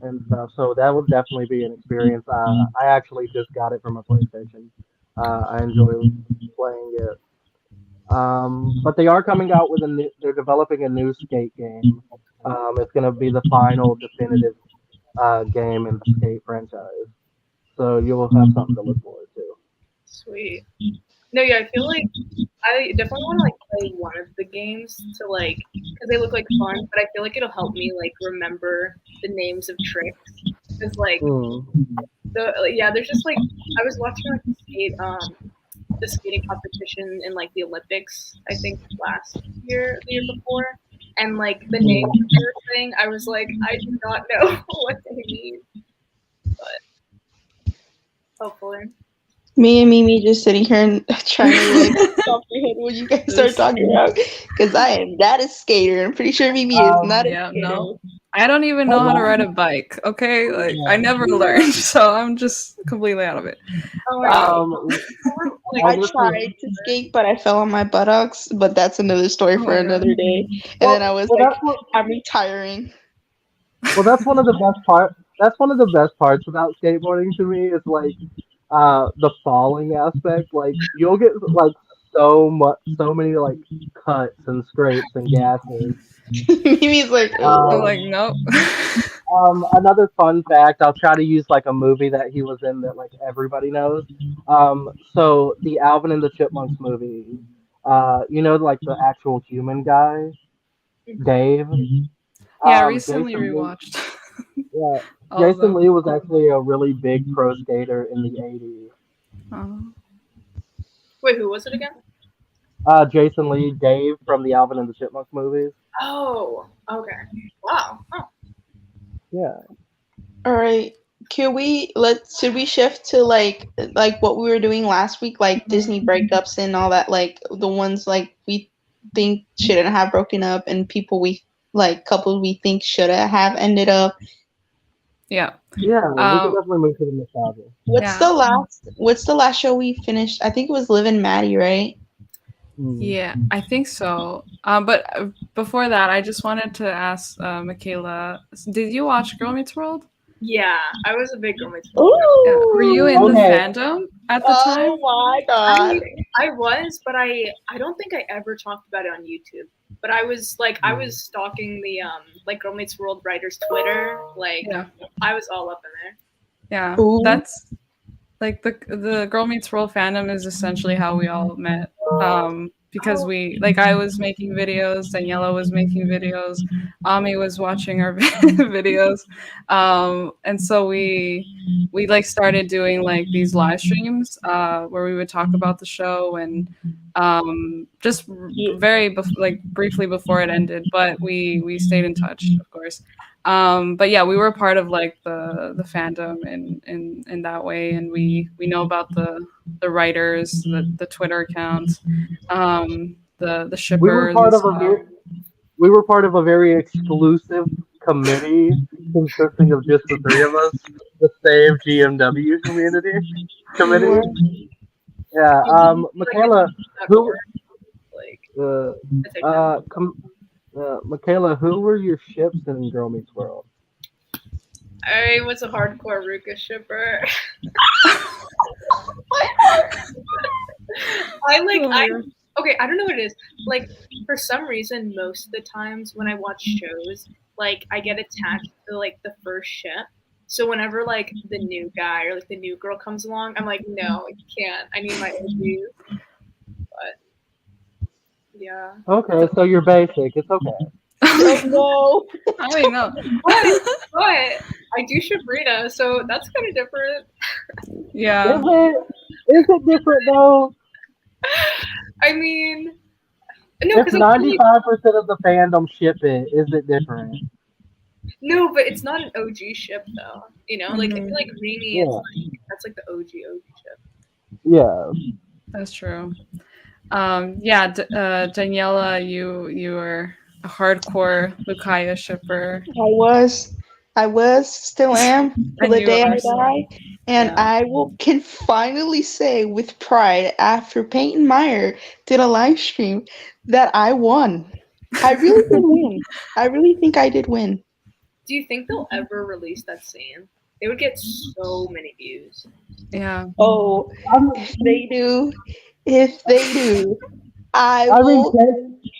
And stuff. So that would definitely be an experience. I actually just got it from a PlayStation. I enjoy playing it. But they are coming out with a new. They're developing a new skate game. It's gonna be the final definitive game in the skate franchise. So you'll have something to look forward to. Sweet. No, yeah, I feel like I definitely want to like play one of the games to like because they look like fun, but I feel like it'll help me like remember the names of tricks because like Hmm. yeah, there's just like I was watching like the skating competition in like the Olympics I think last year the year before, and like the names that they were saying I was like I do not know what they mean, but hopefully. Me and Mimi just sitting here and trying to like comprehend what you guys are talking about because I am not a skater. I'm pretty sure Mimi is not a Yeah, skater. no. I don't even know how to ride a bike, okay? Like I never Yeah. learned, so I'm just completely out of it. Oh my god. I I guess tried to skate, but I fell on my buttocks. But that's another story Oh for my god. another day. And well, then I was well, like, that's what I'm retiring. Well, that's one of the best part. That's one of the best parts about skateboarding to me is like the falling aspect. Like you'll get like so many like cuts and scrapes and gashes. Mimi's like, I'm oh. like, Um, nope. Another fun fact. I'll try to use like a movie that he was in that like everybody knows. So the Alvin and the Chipmunks movie. Like the actual human guy, Dave. Yeah, I recently Jason Lee. rewatched Yeah, all of Jason them. Lee was actually a really big pro skater in the '80s. Oh. Wait, who was it again? Jason Lee, Dave from the Alvin and the Chipmunks movies. Oh, okay. Wow. Oh. Yeah. All right. Should we shift to like what we were doing last week, like Disney breakups and all that, like the ones like we think shouldn't have broken up and people we like couples we think should have ended up. Yeah. Yeah, we could Um, definitely move to the nostalgia. What's the last show we finished? I think it was Liv and Maddie, right? Yeah, I think so. But before that, I just wanted to ask Michaela, did you watch Girl Meets World? Yeah, I was a big Girl Meets World girl. Yeah. Were you Ooh. in the Okay. fandom at the Oh time? my god. I was, but I don't think I ever talked about it on YouTube. But I was stalking the like Girl Meets World writers Twitter. Like Yeah. I was all up in there. Yeah. Ooh. That's like the Girl Meets World fandom is essentially how we all met. Because I was making videos, Daniela was making videos, Ami was watching our videos, and so we like started doing like these live streams where we would talk about the show and just like briefly before it ended, but we stayed in touch, of course. But yeah, we were part of like the fandom in that way, and we know about the writers, the Twitter accounts, the We were shippers part and of a stuff. we were part of a very exclusive committee consisting of just the three of us, the Save GMW committee. Were- Yeah, Michaela, who Like uh, it's like Michaela, who were your ships in Girl Meets World? I was a hardcore Ruka shipper. Okay, I don't know what it is. Like for some reason, most of the times when I watch shows, like I get attached to like the first ship. So whenever like the new guy or like the new girl comes along, I'm like, no, you can't. I need my OGs. But yeah. Okay, so you're basic. It's okay. Oh no. I mean, no. But I do ship Rita, so that's kind of different. Yeah. Is it different though? I mean, no, If because 95% of the fandom ship it, is it different? no, but it's not an OG ship though. You know, like I Mhm. feel like Rini Yeah, is like that's like the OG ship. yeah. That's true. Yeah, Daniela, you were a hardcore Lukaya shipper, I was, still am, till and the you day are I still. die. And Yeah. I can finally say with pride, after Peyton Meyer did a live stream, that I won. I really did win. I really think I did win. Do you think they'll ever release that scene? They would get so many views. Yeah. Oh, I'm, if they do, I I mean, will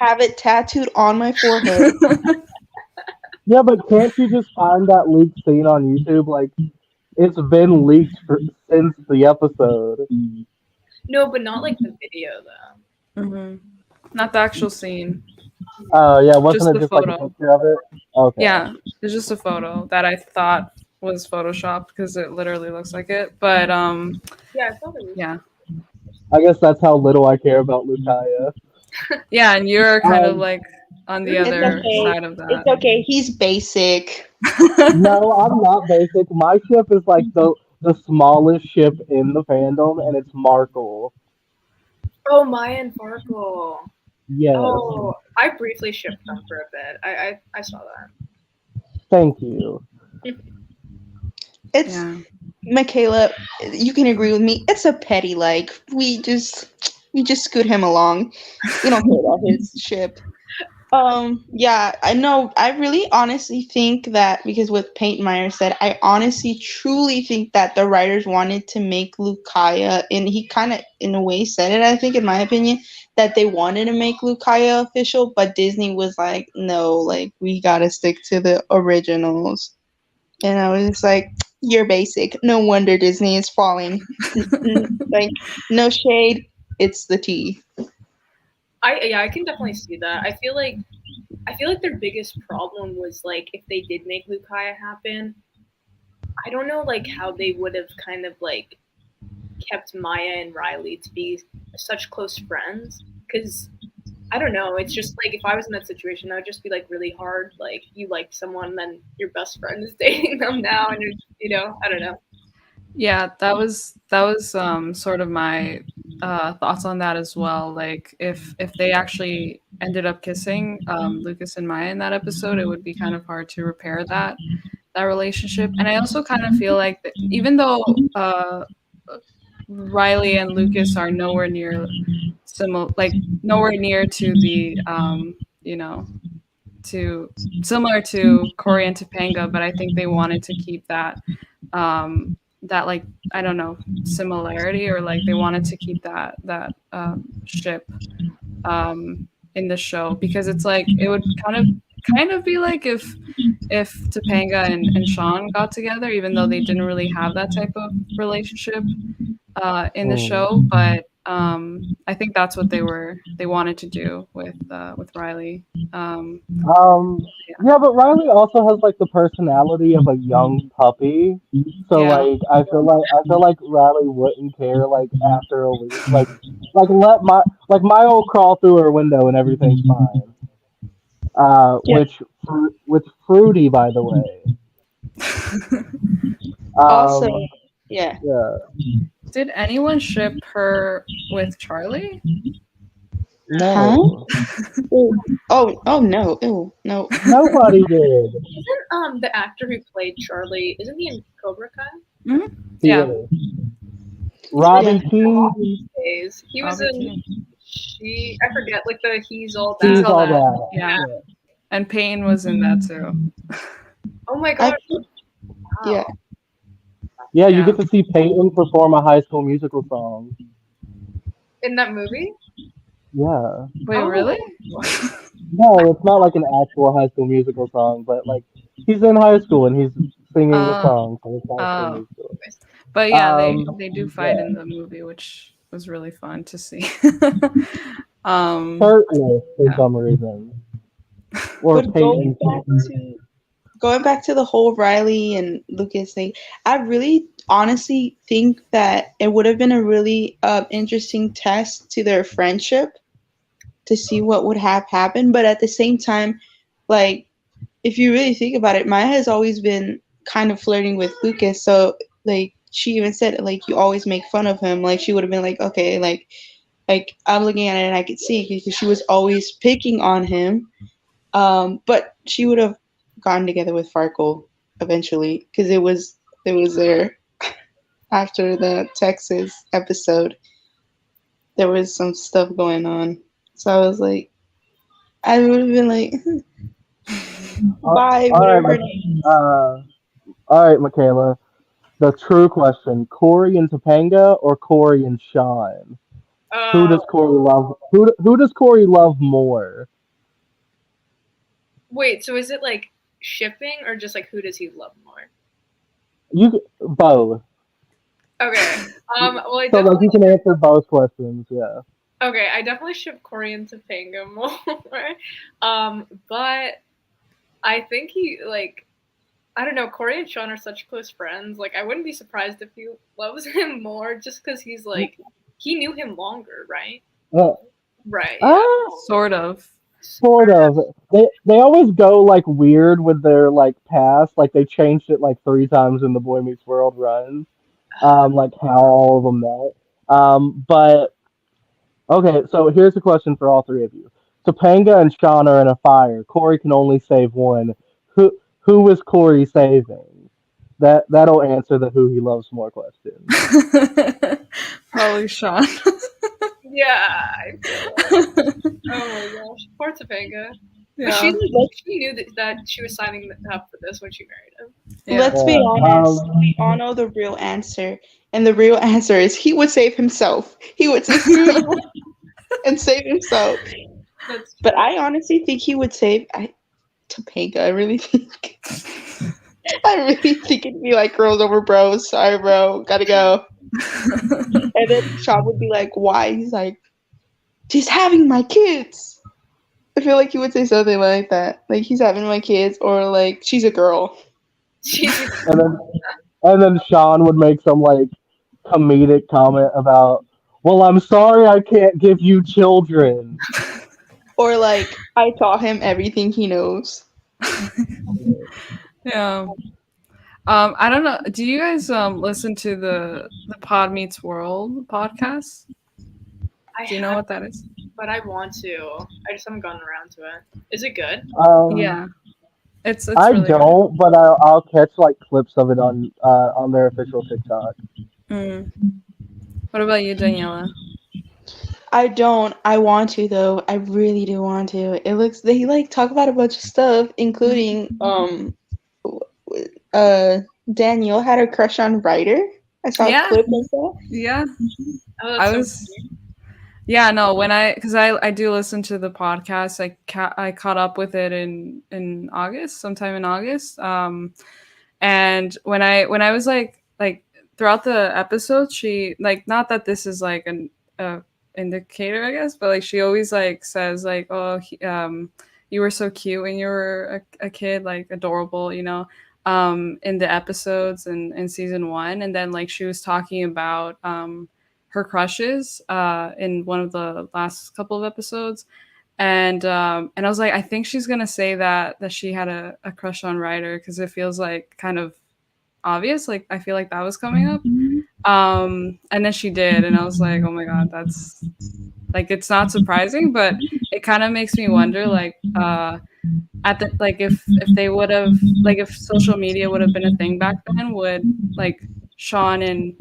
have it tattooed on my forehead. yeah, but can't you just find that leaked scene on YouTube? Like, it's been leaked since the episode. No, but not like the video though. hmm Not the actual scene, Oh, yeah, wasn't just it the just like a photo. picture of it? Okay. Yeah, it's just a photo that I thought was photoshopped because it literally looks like it. But Yeah, I thought it was. yeah, I guess that's how little I care about Lukaya. yeah, and you're kind of Um, like on the It's other okay. side of It's that. okay. He's basic. no, I'm not basic. My ship is like the smallest ship in the fandom, and it's Markle. Oh, Maya and Farkle. Yes, Oh, I briefly shipped them for a bit. I saw that. thank you. It's Yeah. Michaela. You can agree with me. It's a petty like. We just scoot him along. We don't care about his ship. Yeah, I know. I really honestly think that because what Peyton Meyer said, I honestly truly think that the writers wanted to make Lukaya, and he kind of in a way said it, I think, in my opinion, that they wanted to make Lukaya official, but Disney was like, no, like we gotta stick to the originals. And I was just like, you're basic. No wonder Disney is falling. Like, no shade, it's the tea. I can definitely see that. I feel like their biggest problem was like if they did make Lukaya happen, I don't know like how they would have kind of like kept Maya and Riley to be such close friends because I don't know. It's just like if I was in that situation, that would just be like really hard. Like you liked someone, then your best friend is dating them now, and you're, I don't know. Yeah, that was sort of my thoughts on that as well. Like if they actually ended up kissing Lucas and Maya in that episode, it would be kind of hard to repair that relationship. And I also kind of feel like that even though Riley and Lucas are nowhere near similar, like nowhere near to the you know, to similar to Corey and Topanga, but I think they wanted to keep that like I don't know, similarity, or like they wanted to keep that ship in the show, because it's like it would kind of be like if Topanga and Sean got together, even though they didn't really have that type of relationship in the show. But I think that's what they wanted to do with Riley. Yeah. Yeah, but Riley also has like the personality of a young puppy. So Yeah. like I feel like Riley wouldn't care like after a week. Like Mile crawl through her window and everything's fine. Yeah. Which fruity by the way. Also, Um yeah. yeah. Did anyone ship her with Charlie? Huh? No. Ew. Oh no. Ew, no. Nobody did. Isn't the actor who played Charlie, isn't he in Cobra Kai? Mm-hmm. He Yeah. is. Robbie Yeah. Key, He was Robbie in I forget, like the He's All He's That. He's all that. that. Yeah. And Payne was in that too. Oh my I god. yeah. Wow. Yeah, you Yeah. get to see Peyton perform a High School Musical song. In that movie? Yeah. Wait, Oh. really? No, it's not like an actual High School Musical song, but like he's in high school and he's singing the song for his High School Musical. But yeah, Um, they do fight yeah. in the movie, which was really fun to see. um, Shirtless for Yeah. some reason. Or But Peyton. going back to the whole Riley and Lucas thing, I really honestly think that it would have been a really interesting test to their friendship to see what would have happened. But at the same time, like if you really think about it, Maya has always been kind of flirting with Lucas. So like she even said like you always make fun of him. Like she would have been like, okay, like I'm looking at it and I could see because she was always picking on him. But she would have gotten together with Farkle eventually because it was there after the Texas episode. There was some stuff going on, so I was like, I would have been like, bye, all whatever. right, all right, Michaela. The true question: Corey and Topanga or Corey and Sean? Who does Corey love? Who does Corey love more? Wait, so is it like shipping or just like who does he love more? Both. Okay. Well, I So like definitely you can answer both questions. Yeah. okay. I definitely ship Corey and Topanga more. But I think he like I don't know. Corey and Sean are such close friends. Like I wouldn't be surprised if he loves him more just because he's like he knew him longer, right? Right. Yeah. Sort of. Sort of. They always go like weird with their like past. Like they changed it like 3 times in the Boy Meets World runs. Like how all of them met. But okay, so here's a question for all three of you. Topanga and Sean are in a fire. Corey can only save one. Who is Corey saving? That'll answer the who he loves more question. Probably Sean. Yeah. I feel like, oh my gosh, poor Topanga. But Yeah. she knew that she was signing up for this when she married him. Yeah. Let's be honest. We all know the real answer, and the real answer is he would save himself. He would just and save himself. That's But I honestly think he would save Topanga. I really think. I really think it'd be like girls over bros. Sorry, bro, gotta go. And then Sean would be like, "Why?" He's like, "She's having my kids." I feel like he would say something like that, like he's having my kids, or like she's a girl. And then Sean would make some like comedic comment about, well, I'm sorry I can't give you children. Or like I taught him everything he knows. Yeah. I don't know. Do you guys listen to the Pod Meets World podcast? I Do you know have, what that is? but I want to. I just haven't gotten around to it. Is it good? Um, Yeah, it's I really good. don't, but I'll catch like clips of it on their official TikTok. Mm. What about you, Daniela? I don't. I want to though. I really do want to. It looks they like talk about a bunch of stuff, including Danielle had a crush on Ryder. I saw a Yeah, clip of that. yeah. Oh, that's I so was. funny. Yeah, no. Because I do listen to the podcast. I caught up with it in August, sometime in August. And when I was like throughout the episode, she like not that this is like an indicator, I guess, but like she always like says like, oh, you were so cute when you were a kid, like adorable, in the episodes and in season one, and then like she was talking about her crushes in one of the last couple of episodes, and I was like, I think she's gonna say that she had a crush on Ryder because it feels like kind of obvious. Like I feel like that was coming up. And then she did, and I was like, oh my god, that's like it's not surprising, but it kind of makes me wonder, like at the like if they would have like if social media would have been a thing back then, would like Sean and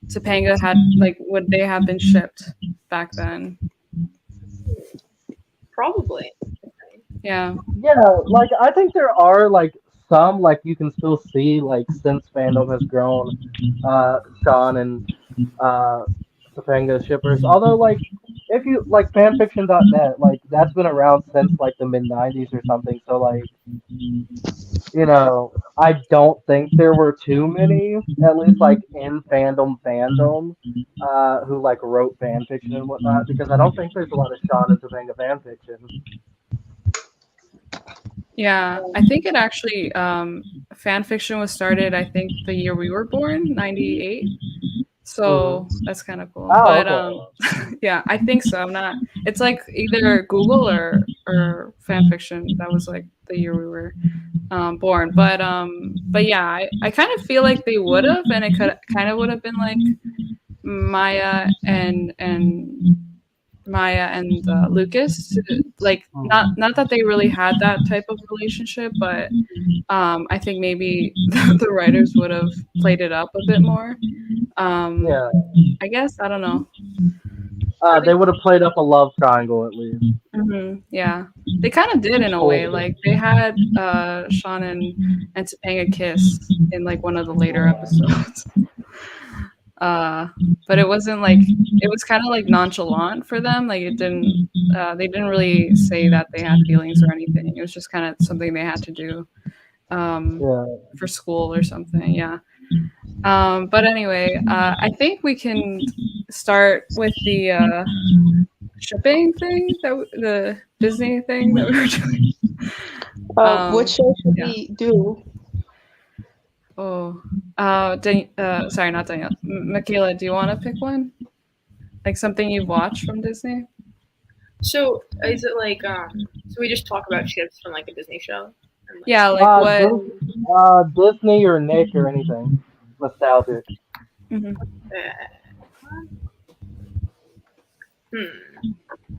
Topanga had like would they have been shipped back then? Probably. Yeah. Yeah, like I think there are like some like you can still see like since fandom has grown, Sean and uh Topanga shippers. Although like if you like fanfiction.net, like that's been around since like the mid 90s or something. So like I don't think there were too many, at least like in fandom, who like wrote fan fiction and whatnot, because I don't think there's a lot of Sean and Topanga fan fiction. Yeah, I think it actually fan fiction was started I think the year we were born, 98. Hmm. So that's kind of cool. Oh, But okay. yeah, I think so. I'm not it's like either Google or fan fiction. That was like the year we were born. But yeah, I kind of feel like they would have, and it could kind of would have been like Maya and Lucas, like Hmm. not that they really had that type of relationship, but I think maybe the writers would have played it up a bit more. Um, Yeah. I guess I don't know. Are they? They would have played up a love triangle at least. Yeah, they kind of did in a way. Totally. Like they had Sean and Topanga kiss in like one of the later episodes. uh, but it wasn't like it was kind of like nonchalant for them. Like it didn't. They didn't really say that they had feelings or anything. It was just kind of something they had to do Yeah. for school or something. Yeah. But anyway, I think we can start with the shipping thing the Disney thing that we were doing. What show should Yeah. we do? Oh, sorry, not Danielle. Michaela, do you want to pick one? Like something you've watched from Disney? So is it like so we just talk about ships from like a Disney show? And, like, Yeah, like what? Disney or Nick or anything nostalgic. Mhm.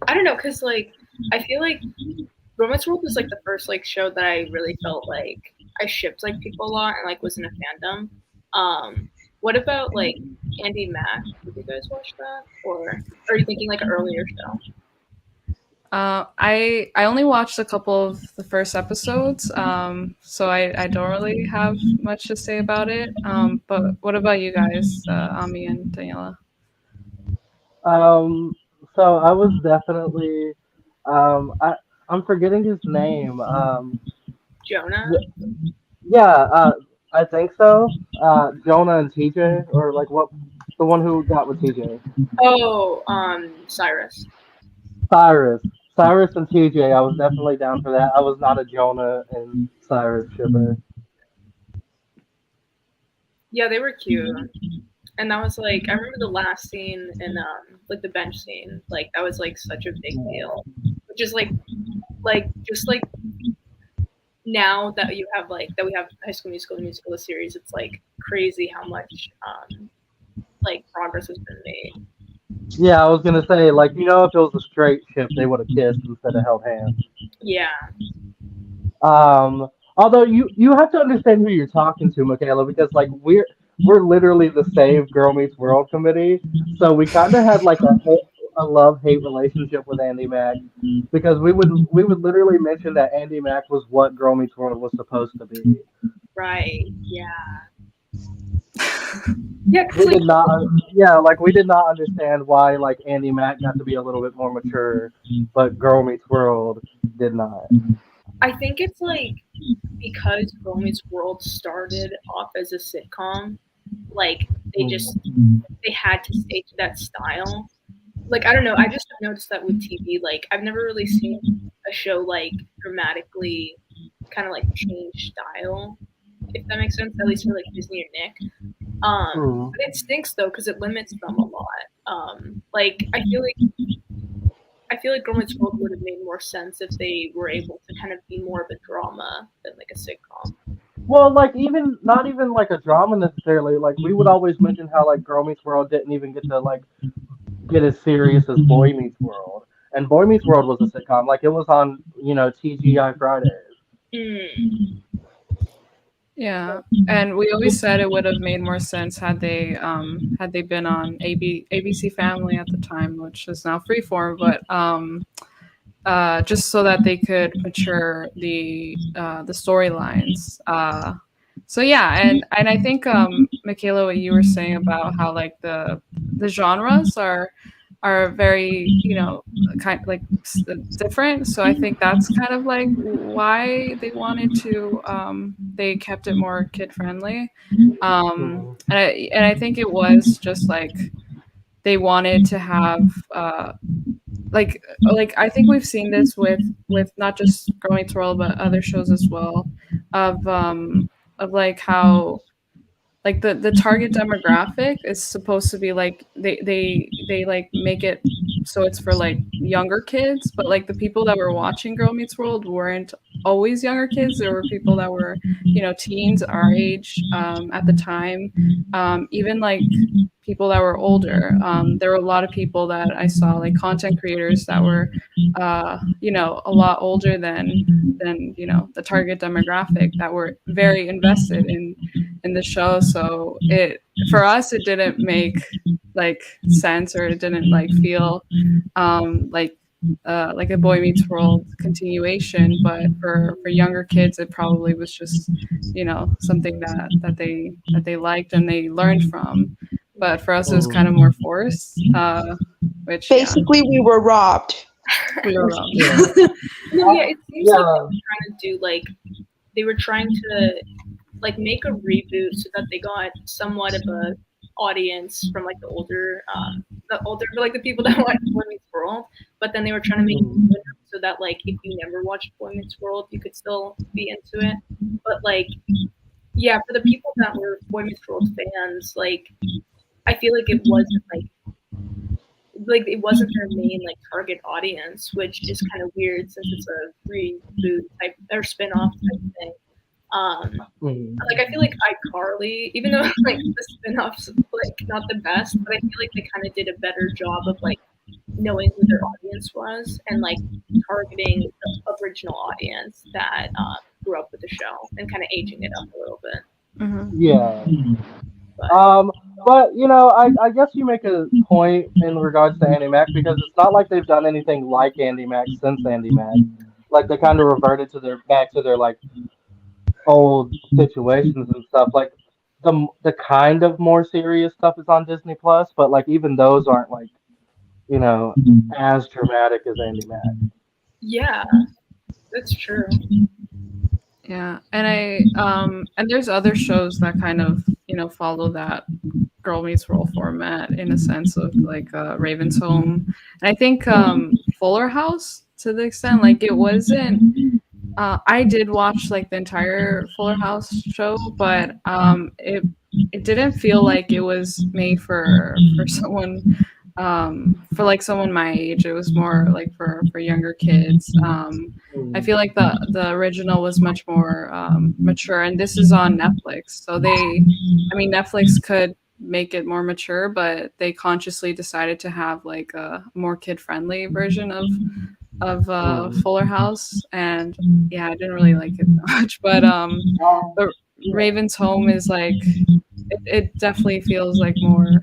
I don't know, cause like I feel like Romance World was like the first like show that I really felt like I shipped like people a lot and like was in a fandom. What about like Andy Mack? Did you guys watch that, or are you thinking like an earlier show? I only watched a couple of the first episodes, so I don't really have much to say about it. But what about you guys, Ami and Daniela? Um, so I was definitely, I'm forgetting his name. Jonah? Y- yeah, I think so. Jonah and TJ, or like what, the one who got with TJ. Oh, Cyrus. Cyrus. Cyrus and TJ, I was definitely down for that. I was not a Jonah and Cyrus shipper. Yeah, they were cute. And that was like I remember the last scene in like the bench scene, like that was like such a big deal. Which is like just like now that you have like that we have High School Musical, the musical, the series, it's like crazy how much like progress has been made. Yeah, I was gonna say, like, you know, if it was a straight ship, they would have kissed instead of held hands. Yeah. Although you have to understand who you're talking to, Michaela, because like we're literally the Save Girl Meets World committee, so we kind of had like a love hate relationship with Andy Mack because we would literally mention that Andy Mack was what Girl Meets World was supposed to be. Right. Yeah. Yeah. We Like, did not, yeah, like we did not understand why like Andy Mack got to be a little bit more mature, but Girl Meets World did not. I think it's like because Girl Meets World started off as a sitcom, like they had to stay to that style. Like I don't know, I just have noticed that with TV. Like I've never really seen a show like dramatically kind of like change style, if that makes sense. At least for like Disney or Nick. Mm. But it stinks though because it limits them a lot. Like I feel like Girl Meets World would have made more sense if they were able to kind of be more of a drama than like a sitcom. Well, like even not even like a drama necessarily. Like we would always mention how like Girl Meets World didn't even get to like get as serious as Boy Meets World, and Boy Meets World was a sitcom. Like it was on TGI Fridays. Mm. Yeah, and we always said it would have made more sense had they been on ABC Family at the time, which is now Freeform, but just so that they could mature the storylines. So yeah, and I think Michaela, what you were saying about how like the genres are very kind of like different. So I think that's kind of like why they wanted to they kept it more kid friendly. And I think it was just like they wanted to have like I think we've seen this with not just Growing Twirl but other shows as well of like how like the target demographic is supposed to be like they like make it so it's for like younger kids, but like the people that were watching Girl Meets World weren't always younger kids. There were people that were teens our age at the time, even like people that were older. There were a lot of people that I saw, like content creators that were a lot older than the target demographic, that were very invested in the show. So it for us it didn't make like sense, or it didn't like feel like a Boy Meets World continuation. But for younger kids it probably was just something that they liked and they learned from. But for us it was kind of more forced, which Basically, we were robbed. we were wrong. No, yeah, it seems like Yeah. they were trying to do like they were trying to like make a reboot so that they got somewhat of a audience from like the older like the people that watch Boy Meets World, but then they were trying to make it so that like if you never watched Boy Meets World you could still be into it. But like yeah, for the people that were Boy Meets World fans, like I feel like it wasn't like it wasn't their main like target audience, which is kind of weird since it's a reboot type or spin-off type thing. Like I feel like iCarly, even though like the spin-offs like not the best, but I feel like they kind of did a better job of like knowing who their audience was and like targeting the original audience that grew up with the show and kind of aging it up a little bit. Mm-hmm. Yeah. But But I guess you make a point in regards to Andy Mack because it's not like they've done anything like Andy Mack since Andy Mack. Like they kind of reverted to their back to their like old situations and stuff. Like the kind of more serious stuff is on Disney Plus, but like even those aren't like as dramatic as Andy Mack. yeah, that's true. Yeah, and there's other shows that kind of follow that Girl Meets World format in a sense of like Raven's Home, and I think Fuller House to the extent like it wasn't. I did watch like the entire Fuller House show, but it didn't feel like it was made for someone for like someone my age. It was more like for younger kids. I feel like the original was much more mature, and this is on Netflix. So Netflix could make it more mature, but they consciously decided to have like a more kid friendly version of Fuller House, and yeah, I didn't really like it that much. But Raven's Home is like it definitely feels like more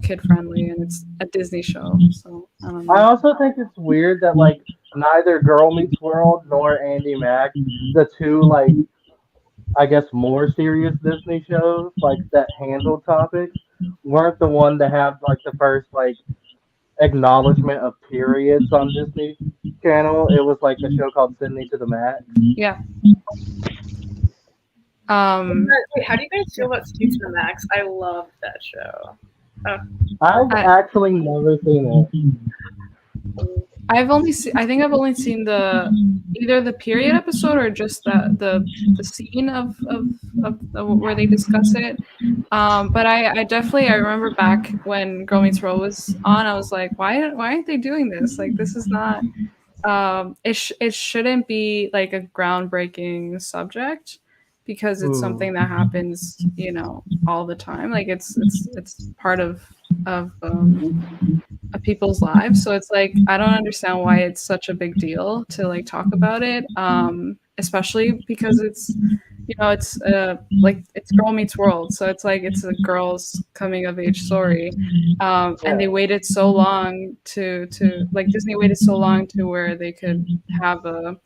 kid friendly, and it's a Disney show, so I don't I know. also think it's weird that like neither Girl Meets World nor Andy Mack, the two like I guess more serious Disney shows like that handle topics, weren't the one to have like the first like acknowledgement of periods on Disney Channel. It was like a show called Sydney to the Max. Yeah. Wait, how do you guys feel about Steve to the Max? I love that show. I've actually never seen it. I think I've only seen either the period episode or just the scene of where they discuss it. But I definitely I remember back when Girl Meets World was on, I was like, why aren't they doing this? Like, this is not. It shouldn't be like a groundbreaking subject because it's something that happens, all the time. Like it's part of people's lives. So it's like I don't understand why it's such a big deal to like talk about it. Especially because it's like it's Girl Meets World, so it's like it's a girl's coming of age story. And they waited so long to like Disney waited so long to where they could have an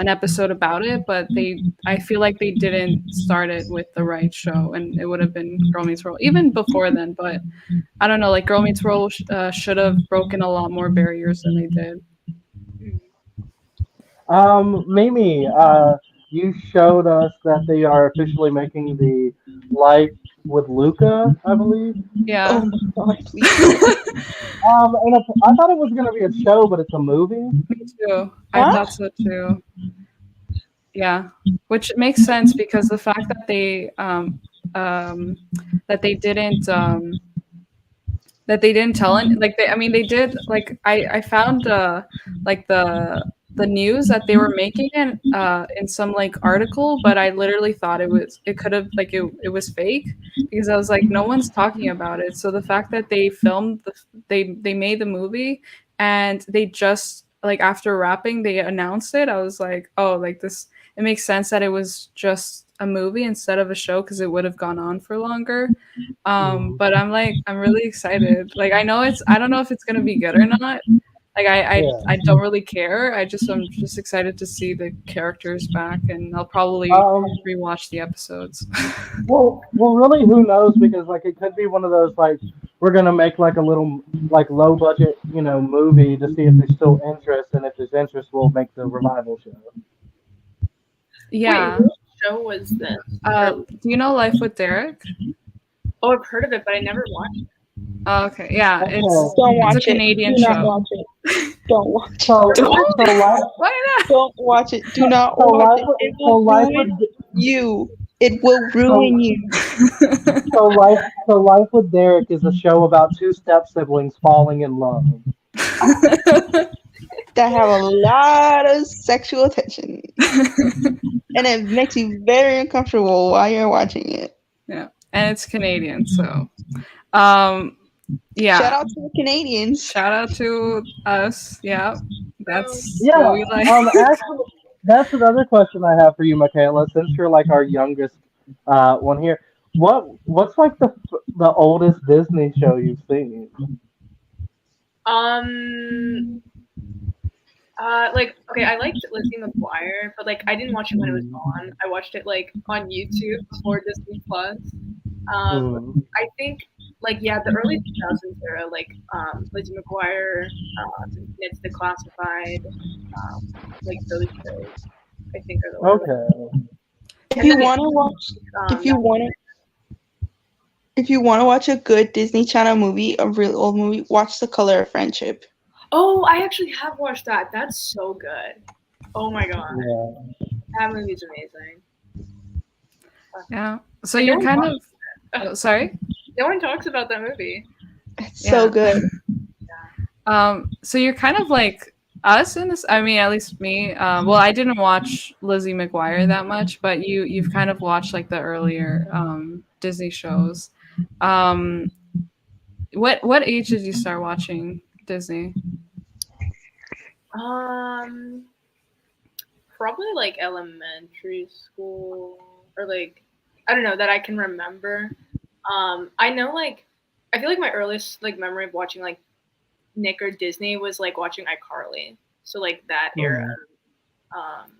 episode about it, but I feel like they didn't start it with the right show, and it would have been Girl Meets World even before then. But I don't know, like Girl Meets World should have broken a lot more barriers than they did. Mimi, you showed us that they are officially making the Life with Luca, I believe. Yeah. Oh my god, please. And I thought it was going to be a show, but it's a movie. Me too. I thought so too. Yeah, which makes sense because the fact that they didn't tell any, like they did, like I found like the news that they were making it in some like article, but I literally thought it could have like it was fake because I was like, no one's talking about it. So the fact that they filmed they made the movie and they just like after wrapping they announced it, I was like, oh, like this, it makes sense that it was just a movie instead of a show because it would have gone on for longer. But I'm really excited. Like I don't know if it's gonna be good or not. Like I don't really care. I'm just excited to see the characters back, and I'll probably rewatch the episodes. Well, really, who knows? Because like it could be one of those like we're gonna make like a little like low budget movie to see if there's still interest, and if there's interest, we'll make the revival show. Yeah. Wait, what show was this? Do you know Life with Derek? Oh, I've heard of it, but I never watched it. Oh, okay, yeah, Don't it's watch a Canadian it. Do not show. watch it. Don't watch it. So, Why not? Don't watch it. Do not watch it. It will ruin you. It will ruin you. So Life with Derek is a show about two step siblings falling in love. That have a lot of sexual tension. And it makes you very uncomfortable while you're watching it. Yeah, and it's Canadian, so yeah. Shout out to the Canadians. Shout out to us. Yeah, that's Yeah. what we like. Actually, that's another question I have for you, Michaela. Since you're like our youngest one here, what's like the oldest Disney show you've seen? Like, okay, I liked Lizzie McGuire, but like I didn't watch it when it was on. I watched it like on YouTube before Disney Plus. I think like the early 2000s era, like Lizzie McGuire, It's Declassified, like those shows. I think are the Okay. If you want to watch, if you want to watch a good Disney Channel movie, a real old movie, watch The Color of Friendship. Oh, I actually have watched that. That's so good. Oh my god. Yeah. That movie's amazing. Yeah. So you're kind of sorry? No one talks about that movie. It's so Yeah. good. So you're kind of like us in this. I mean, at least me. Well, I didn't watch Lizzie McGuire that much, but you've kind of watched like the earlier Disney shows. Um, what age did you start watching Disney? Um, Probably like elementary school or like I don't know that I can remember. I know like I feel like my earliest like memory of watching like Nick or Disney was like watching iCarly. So like that era. Mhm. Um,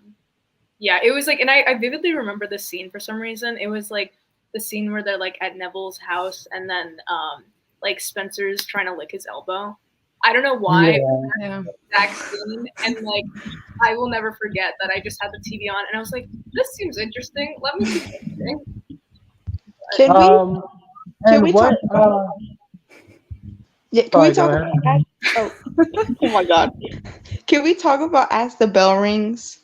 yeah, it was like, and I vividly remember the scene for some reason. It was like the scene where they're like at Neville's house, and then like Spencer's trying to lick his elbow. I don't know why Yeah. Yeah. exact scene, and like I will never forget that I just had the TV on, and I was like, "This seems interesting. Let me keep watching." Can we Um, can we and talk what? about yeah, can we Sorry, go talk ahead. about oh oh my god. Can we talk about As the Bell Rings?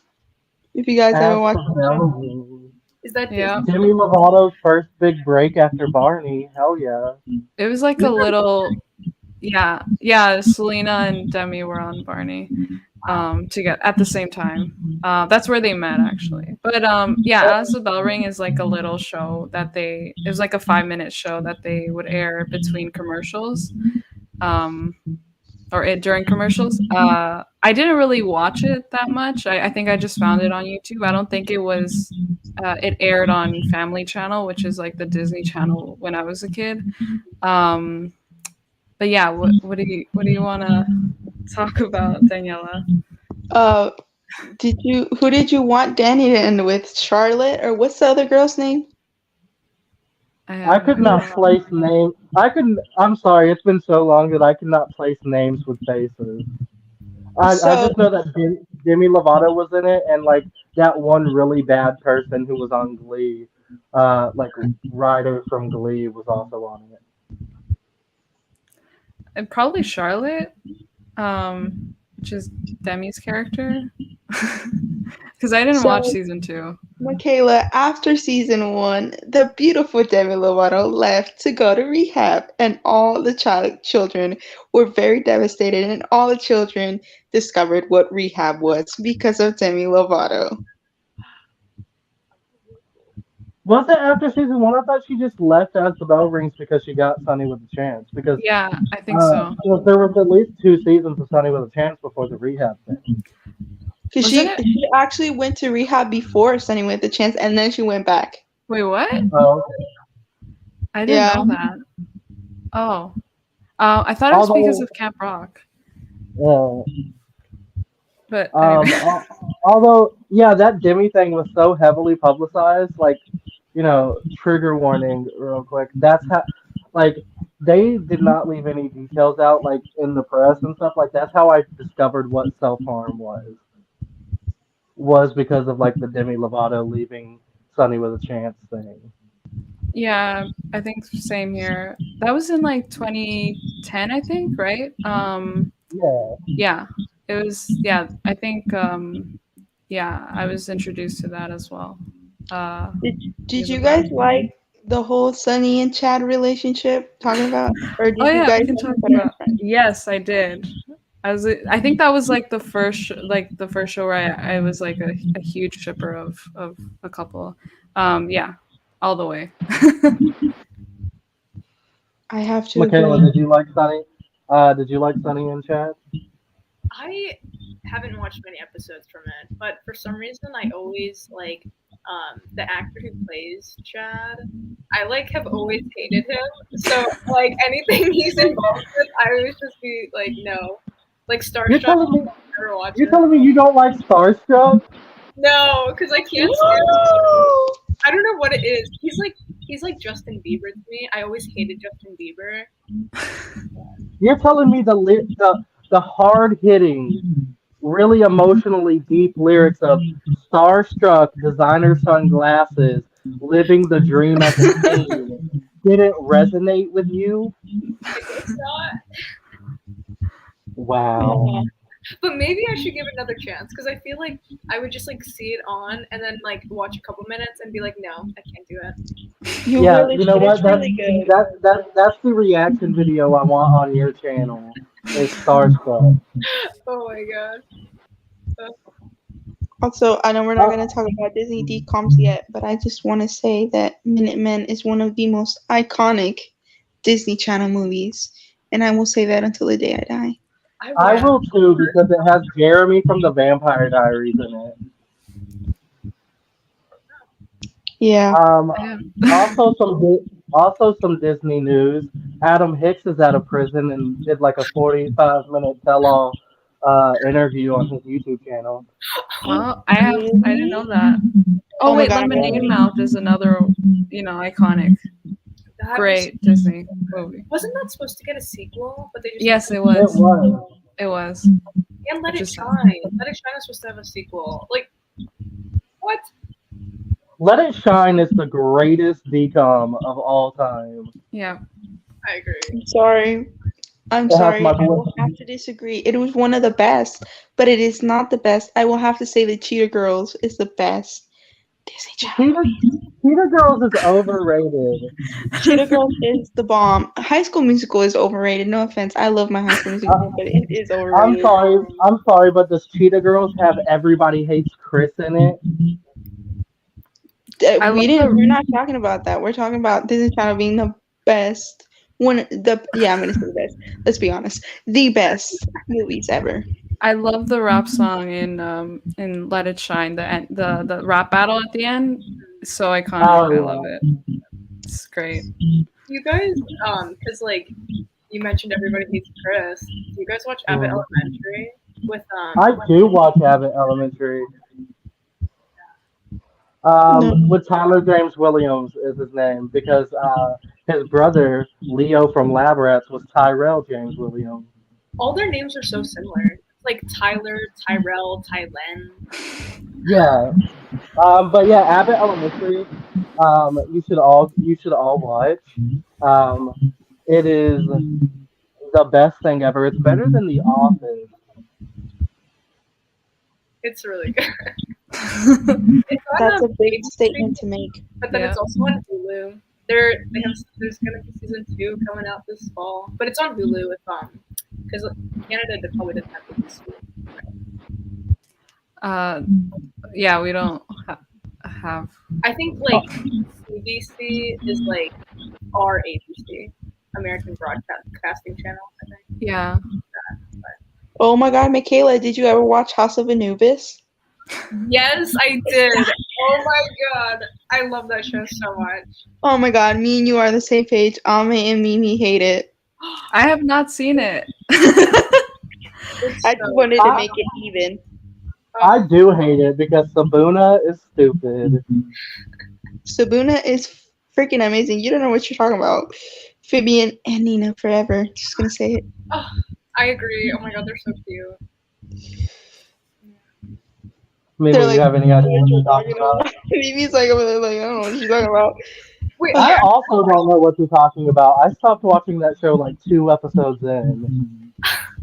If you guys ever As watched for that show? Bellevue, Is that Yeah. Disney? Demi Lovato's first big break after Barney. Hell yeah. It was like a little. Yeah. Yeah. Selena and Demi were on Barney to get at the same time. That's where they met actually. But yeah, As the Bell Ring is like a little show that they. It was like a 5 minute show that they would air between commercials. Um, or it during commercials. I didn't really watch it that much. I think I just found it on YouTube. I don't think it was. It aired on Family Channel, which is like the Disney Channel when I was a kid. Um, but yeah, what do you want to talk about, Daniela? Uh, who did you want Danny to end with? Charlotte or what's the other girl's name? I I have could no not idea. place names. I could. I'm sorry. It's been so long that I could not place names with faces. I So just know that Demi Lovato was in it, and like that one really bad person who was on Glee, like Ryder from Glee was also on it. And probably Charlotte, which is Demi's character, because I didn't watch so season 2. Michaela, after season one, the beautiful Demi Lovato left to go to rehab, and all the children were very devastated, and all the children discovered what rehab was because of Demi Lovato. Was it after season one? I thought she just left as the bell rings because she got Sunny with a Chance. Because Yeah, I think so. there was at least 2 seasons of Sunny with a Chance before the rehab thing. Because Wasn't she it? she actually went to rehab before Sunny with the chance, and then she went back. Wait, what? So, I didn't Yeah. know that. Oh, I thought it was because although of Camp Rock, uh, but anyway. although yeah, that Demi thing was so heavily publicized. Like, trigger warning, real quick. That's how, like, they did not leave any details out, like in the press and stuff. Like, that's how I discovered what self harm was because of like the Demi Lovato leaving Sunny with a Chance thing. Yeah, I think same here. That was in like 2010, I think, right? Yeah, Yeah, it was. Yeah, I think. Yeah, I was introduced to that as well. Uh, Did because you of that. guys like the whole Sunny and Chad relationship talking about, or Oh did you yeah, we guys can like talk better about. friends? Yes, I did. I think that was like the first, like the first show where I was like a huge shipper of a couple. Yeah, all the way. I have to Michaela, agree. did you like Sunny? Did you like Sunny and Chad? I haven't watched many episodes from it, but for some reason I always like the actor who plays Chad. I like have always hated him. So like anything he's involved with, I always just be like, no. Like You're Starstruck, telling me never watch you're it. telling me you don't like Starstruck? No, because I can't stand. Woo! I don't know what it is. He's like Justin Bieber to me. I always hated Justin Bieber. You're telling me the hard hitting, really emotionally deep lyrics of Starstruck, designer sunglasses, living the dream as a teen didn't resonate with you? I guess not. Wow. But maybe I should give it another chance because I feel like I would just like see it on and then like watch a couple minutes and be like, no, I can't do it. You Yeah, really you know should. what? It's really good. That's the reaction video I want on your channel. Is Starstruck. Oh my god. Also, I know we're not going to talk about Disney decoms yet, but I just want to say that Minutemen is one of the most iconic Disney Channel movies, and I will say that until the day I die. I will too because it has Jeremy from the Vampire Diaries in it. Yeah. Also some Disney news. Adam Hicks is out of prison and did like a 45-minute tell-all interview on his YouTube channel. Well, I didn't know that. Oh, Oh my wait, God, Lemonade Mouth is another, iconic, great Disney movie. Wasn't that supposed to get a sequel? But they just Yes, it It was. was. It was. And Let It Just- Shine. Let It Shine is supposed to have a sequel. Like, what? Let It Shine is the greatest decom of all time. Yeah. I agree. I'm sorry. I'm It has sorry. my I will voice. have to disagree. It was one of the best, but it is not the best. I will have to say the Cheetah Girls is the best Disney Channel. Cheetah Girls is overrated. Cheetah Girls is the bomb. High School Musical is overrated. No offense. I love my High School Musical, but it is overrated. I'm sorry, but does Cheetah Girls have Everybody Hates Chris in it? We're not talking about that. We're talking about Disney Channel being the best. I'm gonna say the best. Let's be honest. The best movies ever. I love the rap song in Let It Shine. The rap battle at the end is so iconic. Oh, I love it. It's great. You guys, because like you mentioned, Everybody Hates Chris. Do you guys watch Abbott Elementary with I do watch Abbott Elementary. With Tyler James Williams is his name because his brother Leo from Lab Rats was Tyrell James Williams. all their names are so similar. Like Tyler, Tyrell, Tylen. Yeah, but yeah, Abbott Elementary. You should all watch. It is the best thing ever. It's better than The Office. It's really good. That's a big statement to make. But then it's also on Hulu. There's gonna be season 2 coming out this fall, but it's on Hulu with because Canada probably didn't have it this week. Yeah, we don't have. I think like CBC is like our ABC, American Broadcasting Channel. I think. Yeah. Oh my God, Michaela, did you ever watch House of Anubis? Yes, I did. Oh my god, I love that show so much. Oh my God, me and you are on the same page. Ame and Mimi hate it. I have not seen it. I just wanted to make it even. I do hate it because Sabuna is stupid. Sabuna is freaking amazing. You don't know what you're talking about. Phoebe and Nina forever. Just gonna say it. Oh, I agree. Oh my god, they're so cute. Maybe They're you like, have any idea what you're talking about? Mimi's like, over there, like, I don't know what she's talking about. Wait, I also don't know what you're talking about. I stopped watching that show like 2 episodes in.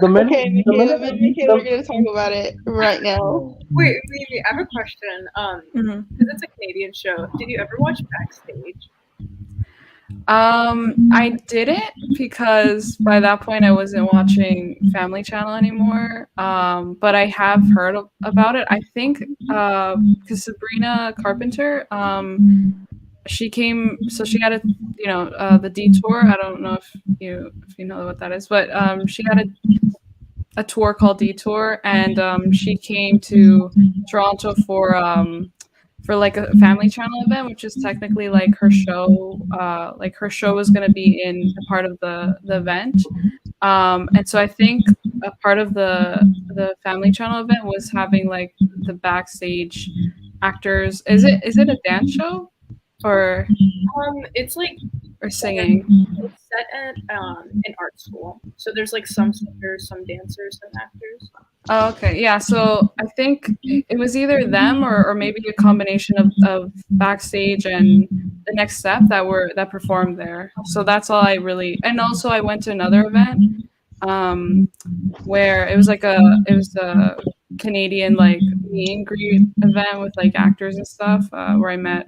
Okay, Michaela, we're gonna talk about it right now. wait, Mimi, I have a question. Because it's a Canadian show. Did you ever watch Backstage? I didn't because by that point I wasn't watching Family Channel anymore. But I have heard about it. I think because Sabrina Carpenter, she came, so she had the Detour. I don't know if you know what that is, but she had a tour called Detour, and she came to Toronto for like a Family Channel event, which is technically like her show. Like her show was going to be in a part of the event, and so I think a part of the Family Channel event was having like the backstage actors. Is it a dance show or It's like or singing? It's set at an art school, so there's like some singers, some dancers, some actors. Oh, okay, yeah. So I think it was either them or maybe a combination of backstage and the Next Step that performed there. So that's all I really. And also I went to another event where it was a Canadian like meet and greet event with like actors and stuff, where I met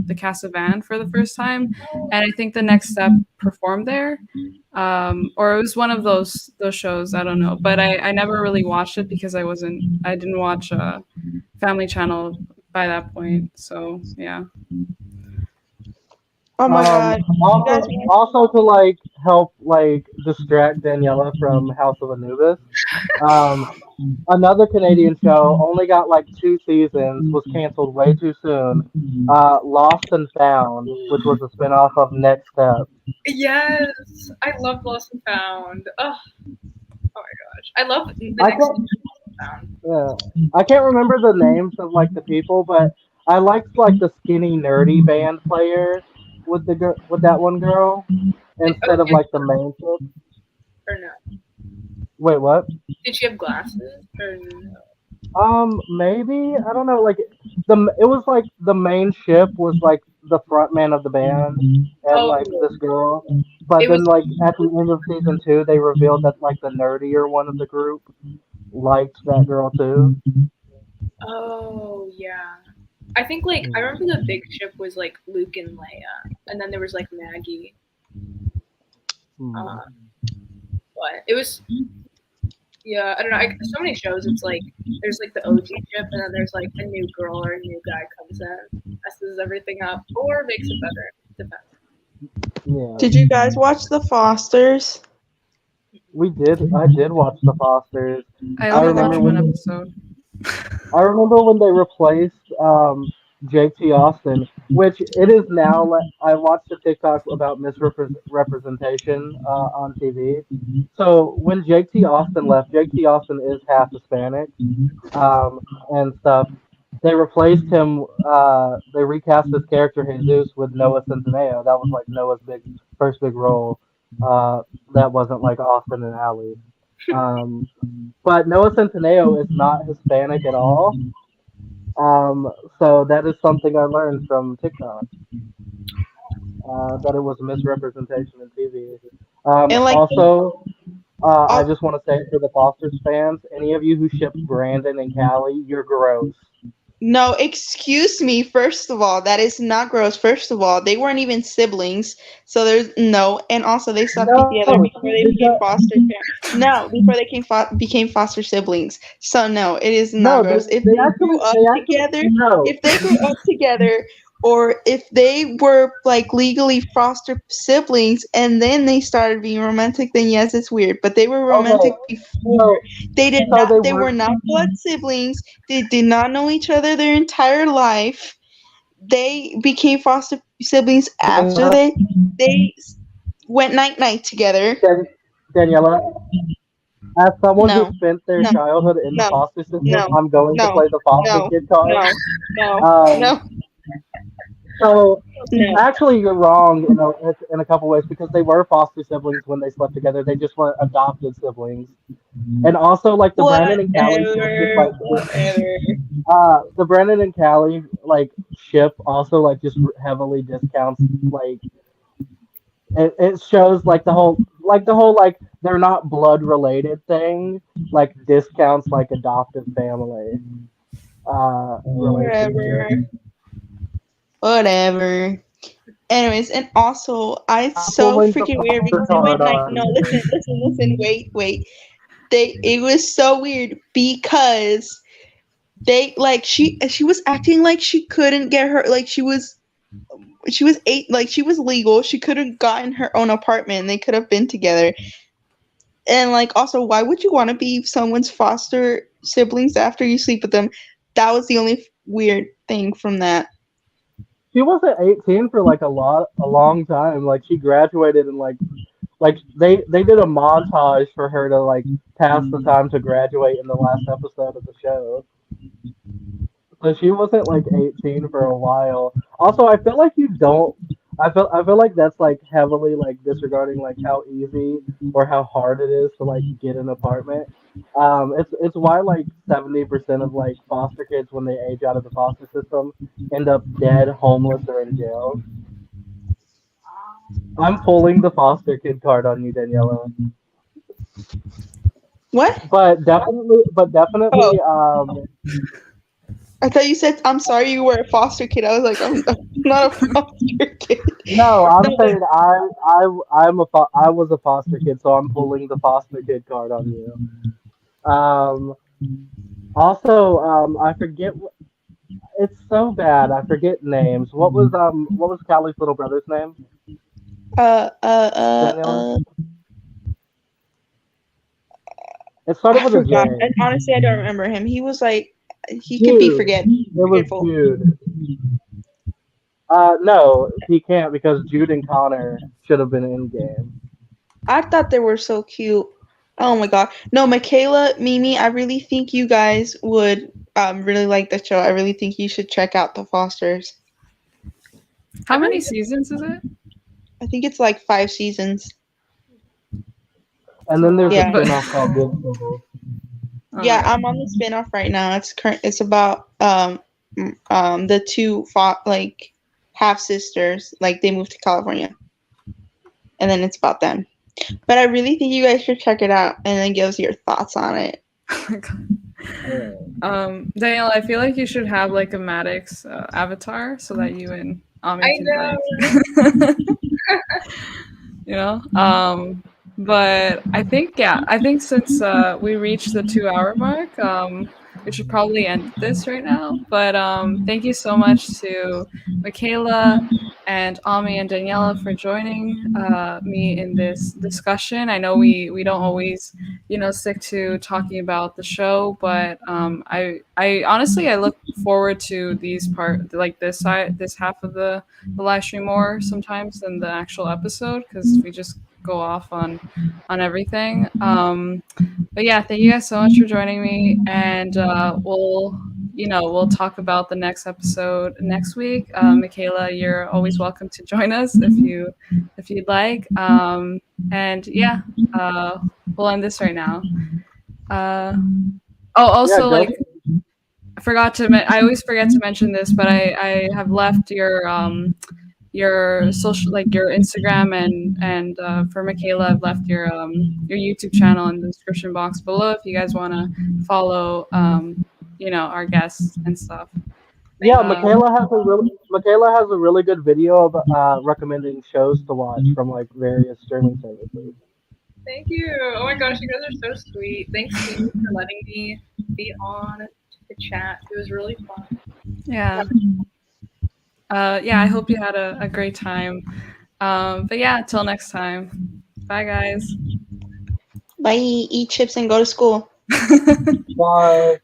the cast of Van for the first time, and I think the Next Step performed there, or it was one of those shows. I don't know, but I never really watched it because I didn't watch Family Channel by that point. So yeah. Oh my god. You guys Also to like help like distract Daniela from House of Anubis. Um, Another Canadian show only got like 2 seasons, was canceled way too soon. Lost and Found, which was a spinoff of Next Step. Yes, I love Lost and Found. Oh my gosh, I love the I next can't, Found. yeah, I can't remember the names of like the people, but I liked like the skinny nerdy band player with with that one girl Oh, instead of yeah, like the main chick. or no? Wait, what? Did she have glasses or no? Maybe I don't know. Like it was like the main ship was like the front man of the band and Oh, like this girl, but it was. then like at the end of season 2, they revealed that like the nerdier one of the group liked that girl too. Oh yeah. I think like I remember the big ship was like Luke and Leia, and then there was like Maggie. Hmm. Uh, but it was yeah. I don't know. So many shows. It's like there's like the OG ship, and then there's like a new girl or a new guy comes in, messes everything up, or makes it better. Depends. Yeah, Did you guys watch The Fosters? we did. I did watch The Fosters. I I only remember watched one when episode. I remember when they replaced JT Austin, which it is now. I watched a TikTok about misrepresentation on TV. So when JT Austin left, JT Austin is half Hispanic um, and stuff. They replaced him. They recast his character Jesus with Noah Centineo. That was like Noah's first big role. Uh, that wasn't like Austin and Ally. Um, but Noah Centineo is not Hispanic at all. So that is something I learned from TikTok. That it was misrepresentation in TV. And like Also, I all, just want to say for the Foster's fans, any of you who shipped Brandon and Callie, you're gross. no, excuse me, first of all, that is not gross. First of all, they weren't even siblings. So there's no, and also they stopped being together No, before they became because foster parents. No, before they became foster siblings. So no, it is not no, gross. If they they grew actually up they actually together, no. if they grew up together, or if they were like legally foster siblings and then they started being romantic, then yes, it's weird. But they were Okay, romantic before. so so they They were were. not blood siblings. They did not know each other their entire life. They became foster siblings after Daniela, they went night night together. Daniela, as someone who No, spent their no, childhood in the no, foster system, no, I'm going to no, play the foster no, kid card. no, no, Um, no, so no. actually, you're wrong in a couple ways because they were foster siblings when they slept together. They just weren't adopted siblings. And also, like Whatever, the whatever. Brandon and Callie like ship also like just heavily discounts like it shows like the whole like they're not blood related thing like discounts like adoptive family Whatever. relationship. Whatever. Anyways, and also, I it's I'm so pulling the freaking weird foster because they went card night. on No, you. listen, wait. It was so weird because she was acting like she couldn't get her like she was eight like she was legal. She could have gotten her own apartment and they could have been together. And like also, why would you want to be someone's foster siblings after you sleep with them? That was the only weird thing from that. She wasn't 18 for like a long time. Like she graduated and like they did a montage for her to like pass the time to graduate in the last episode of the show. So she wasn't like 18 for a while. Also, I feel like you don't. I feel like that's like heavily like disregarding like how easy or how hard it is to like get an apartment. It's why like 70% of like foster kids when they age out of the foster system end up dead, homeless, or in jail. I'm pulling the foster kid card on you, Daniela. What? But definitely, Oh, I thought you said I'm sorry you were a foster kid. I was like, I'm not a foster kid. no, I'm No, saying I was a foster kid, so I'm pulling the foster kid card on you. Um, also, I forget. It's so bad. I forget names. What was Callie's little brother's name? uh, uh, uh, Daniela. uh, It started I with a forgot. J. And honestly, I don't remember him. He was like, he could be Jude. It was forgetful. Jude. No, he can't because Jude and Connor should have been in game. I thought they were so cute. Oh my god. No, Michaela, Mimi, I really think you guys would really like the show. I really think you should check out The Fosters. How many seasons is it? I think it's like 5 seasons. And then there's a Yeah. spin-off called Good Souls. Yeah, I'm on the spin-off right now. It's about the two like half sisters, like they moved to California. And then it's about them. But I really think you guys should check it out and then give us your thoughts on it. Oh my God. Danielle, I feel like you should have like a Maddox avatar so that you and Ami I can know. like, you know. But I think since we reached the 2-hour mark, we should probably end this right now. But thank you so much to Michaela and Ami and Daniela for joining me in this discussion. I know we don't always, stick to talking about the show, but I honestly I look forward to these this half of the live stream more sometimes than the actual episode because we just go off on everything. But yeah, thank you guys so much for joining me, and we'll talk about the next episode next week. Michaela, you're always welcome to join us if you'd like. And yeah, we'll end this right now. Also, Yeah, like, I always forget to mention this, but I have left your social, like your Instagram, and for Michaela, I've left your YouTube channel in the description box below if you guys want to follow our guests and stuff. Yeah, Michaela has a really good video of recommending shows to watch from like various streaming services. Thank you. Oh my gosh, you guys are so sweet. Thanks to you for letting me be on the chat. It was really fun. Yeah. I hope you had a great time. But yeah, till next time. Bye, guys. Bye. Eat chips and go to school. Bye.